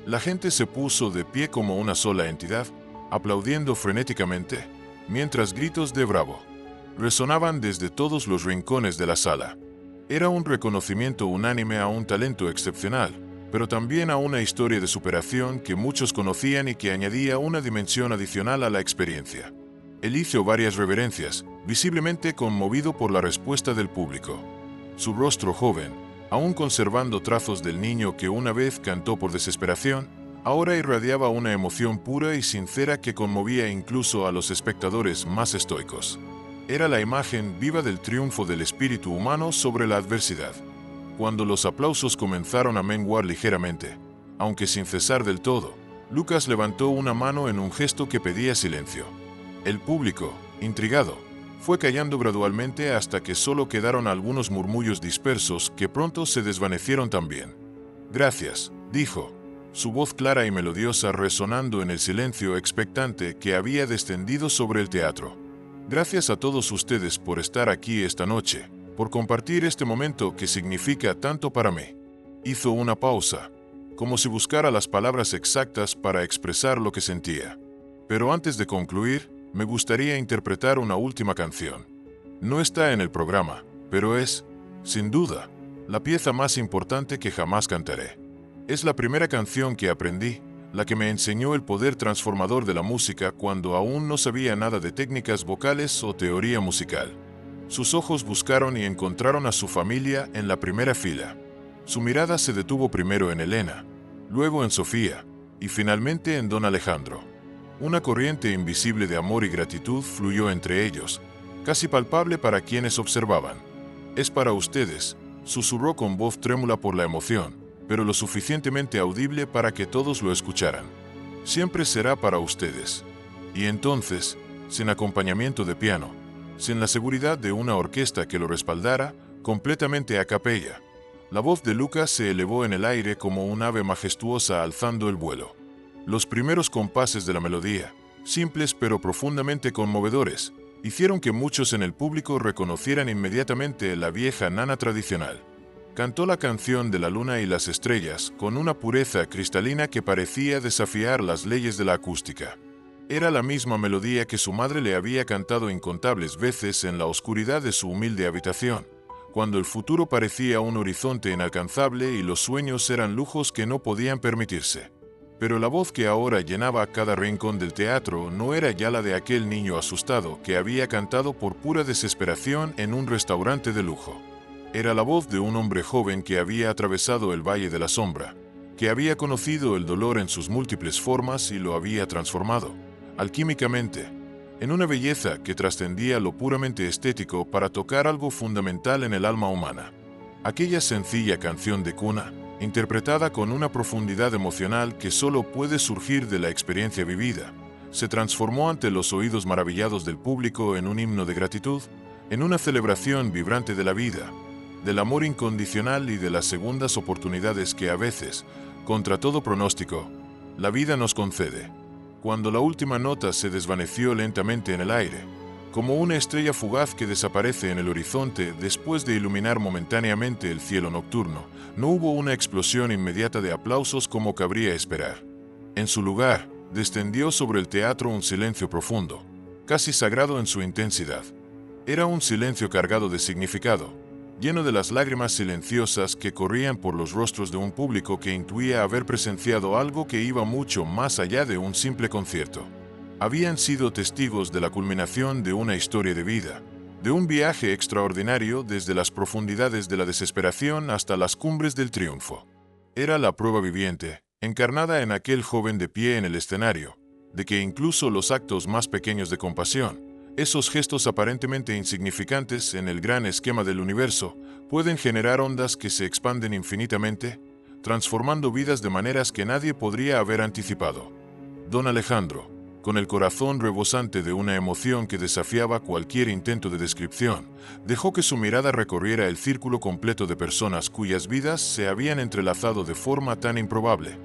Speaker 1: La gente se puso de pie como una sola entidad, aplaudiendo frenéticamente, mientras gritos de "bravo, resonaban desde todos los rincones de la sala. Era un reconocimiento unánime a un talento excepcional, pero también a una historia de superación que muchos conocían y que añadía una dimensión adicional a la experiencia. Él hizo varias reverencias, visiblemente conmovido por la respuesta del público. Su rostro joven, aún conservando trazos del niño que una vez cantó por desesperación, ahora irradiaba una emoción pura y sincera que conmovía incluso a los espectadores más estoicos. Era la imagen viva del triunfo del espíritu humano sobre la adversidad. Cuando los aplausos comenzaron a menguar ligeramente, aunque sin cesar del todo, Lucas levantó una mano en un gesto que pedía silencio. El público, intrigado, fue callando gradualmente hasta que solo quedaron algunos murmullos dispersos que pronto se desvanecieron también. «Gracias», dijo, su voz clara y melodiosa resonando en el silencio expectante que había descendido sobre el teatro. «Gracias a todos ustedes por estar aquí esta noche, por compartir este momento que significa tanto para mí». Hizo una pausa, como si buscara las palabras exactas para expresar lo que sentía. «Pero antes de concluir, me gustaría interpretar una última canción. No está en el programa, pero es, sin duda, la pieza más importante que jamás cantaré. Es la primera canción que aprendí, la que me enseñó el poder transformador de la música cuando aún no sabía nada de técnicas vocales o teoría musical». Sus ojos buscaron y encontraron a su familia en la primera fila. Su mirada se detuvo primero en Elena, luego en Sofía, y finalmente en don Alejandro. Una corriente invisible de amor y gratitud fluyó entre ellos, casi palpable para quienes observaban. «Es para ustedes», susurró con voz trémula por la emoción, pero lo suficientemente audible para que todos lo escucharan. «Siempre será para ustedes». Y entonces, sin acompañamiento de piano, sin la seguridad de una orquesta que lo respaldara, completamente a capella, la voz de Lucas se elevó en el aire como un ave majestuosa alzando el vuelo. Los primeros compases de la melodía, simples pero profundamente conmovedores, hicieron que muchos en el público reconocieran inmediatamente la vieja nana tradicional. Cantó la canción de la luna y las estrellas con una pureza cristalina que parecía desafiar las leyes de la acústica. Era la misma melodía que su madre le había cantado incontables veces en la oscuridad de su humilde habitación, cuando el futuro parecía un horizonte inalcanzable y los sueños eran lujos que no podían permitirse. Pero la voz que ahora llenaba cada rincón del teatro no era ya la de aquel niño asustado que había cantado por pura desesperación en un restaurante de lujo. Era la voz de un hombre joven que había atravesado el Valle de la Sombra, que había conocido el dolor en sus múltiples formas y lo había transformado, alquímicamente, en una belleza que trascendía lo puramente estético para tocar algo fundamental en el alma humana. Aquella sencilla canción de cuna, interpretada con una profundidad emocional que solo puede surgir de la experiencia vivida, se transformó ante los oídos maravillados del público en un himno de gratitud, en una celebración vibrante de la vida, del amor incondicional y de las segundas oportunidades que a veces, contra todo pronóstico, la vida nos concede. Cuando la última nota se desvaneció lentamente en el aire, como una estrella fugaz que desaparece en el horizonte después de iluminar momentáneamente el cielo nocturno, no hubo una explosión inmediata de aplausos como cabría esperar. En su lugar, descendió sobre el teatro un silencio profundo, casi sagrado en su intensidad. Era un silencio cargado de significado, lleno de las lágrimas silenciosas que corrían por los rostros de un público que intuía haber presenciado algo que iba mucho más allá de un simple concierto. Habían sido testigos de la culminación de una historia de vida, de un viaje extraordinario desde las profundidades de la desesperación hasta las cumbres del triunfo. Era la prueba viviente, encarnada en aquel joven de pie en el escenario, de que incluso los actos más pequeños de compasión, esos gestos aparentemente insignificantes en el gran esquema del universo, pueden generar ondas que se expanden infinitamente, transformando vidas de maneras que nadie podría haber anticipado. Don Alejandro, con el corazón rebosante de una emoción que desafiaba cualquier intento de descripción, dejó que su mirada recorriera el círculo completo de personas cuyas vidas se habían entrelazado de forma tan improbable.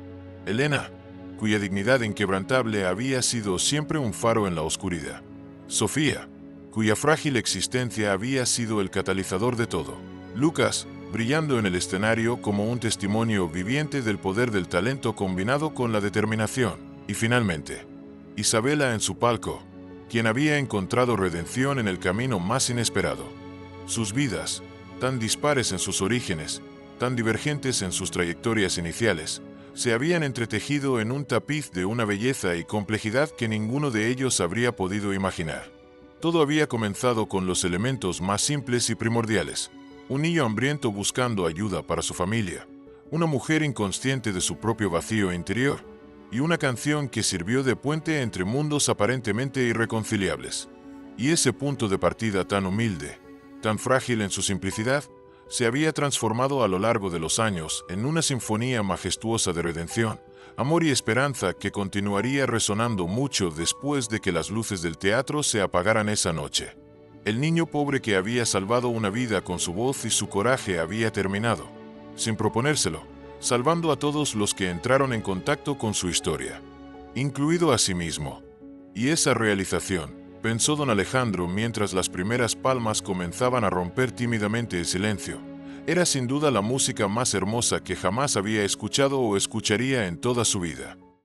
Speaker 1: Elena, cuya dignidad inquebrantable había sido siempre un faro en la oscuridad. Sofía, cuya frágil existencia había sido el catalizador de todo. Lucas, brillando en el escenario como un testimonio viviente del poder del talento combinado con la determinación. Y finalmente, Isabela en su palco, quien había encontrado redención en el camino más inesperado. Sus vidas, tan dispares en sus orígenes, tan divergentes en sus trayectorias iniciales, se habían entretejido en un tapiz de una belleza y complejidad que ninguno de ellos habría podido imaginar. Todo había comenzado con los elementos más simples y primordiales: un niño hambriento buscando ayuda para su familia, una mujer inconsciente de su propio vacío interior, y una canción que sirvió de puente entre mundos aparentemente irreconciliables. Y ese punto de partida tan humilde, tan frágil en su simplicidad, se había transformado a lo largo de los años en una sinfonía majestuosa de redención, amor y esperanza que continuaría resonando mucho después de que las luces del teatro se apagaran esa noche. El niño pobre que había salvado una vida con su voz y su coraje había terminado, sin proponérselo, salvando a todos los que entraron en contacto con su historia, incluido a sí mismo. Y esa realización, pensó don Alejandro mientras las primeras palmas comenzaban a romper tímidamente el silencio, era sin duda la música más hermosa que jamás había escuchado o escucharía en toda su vida.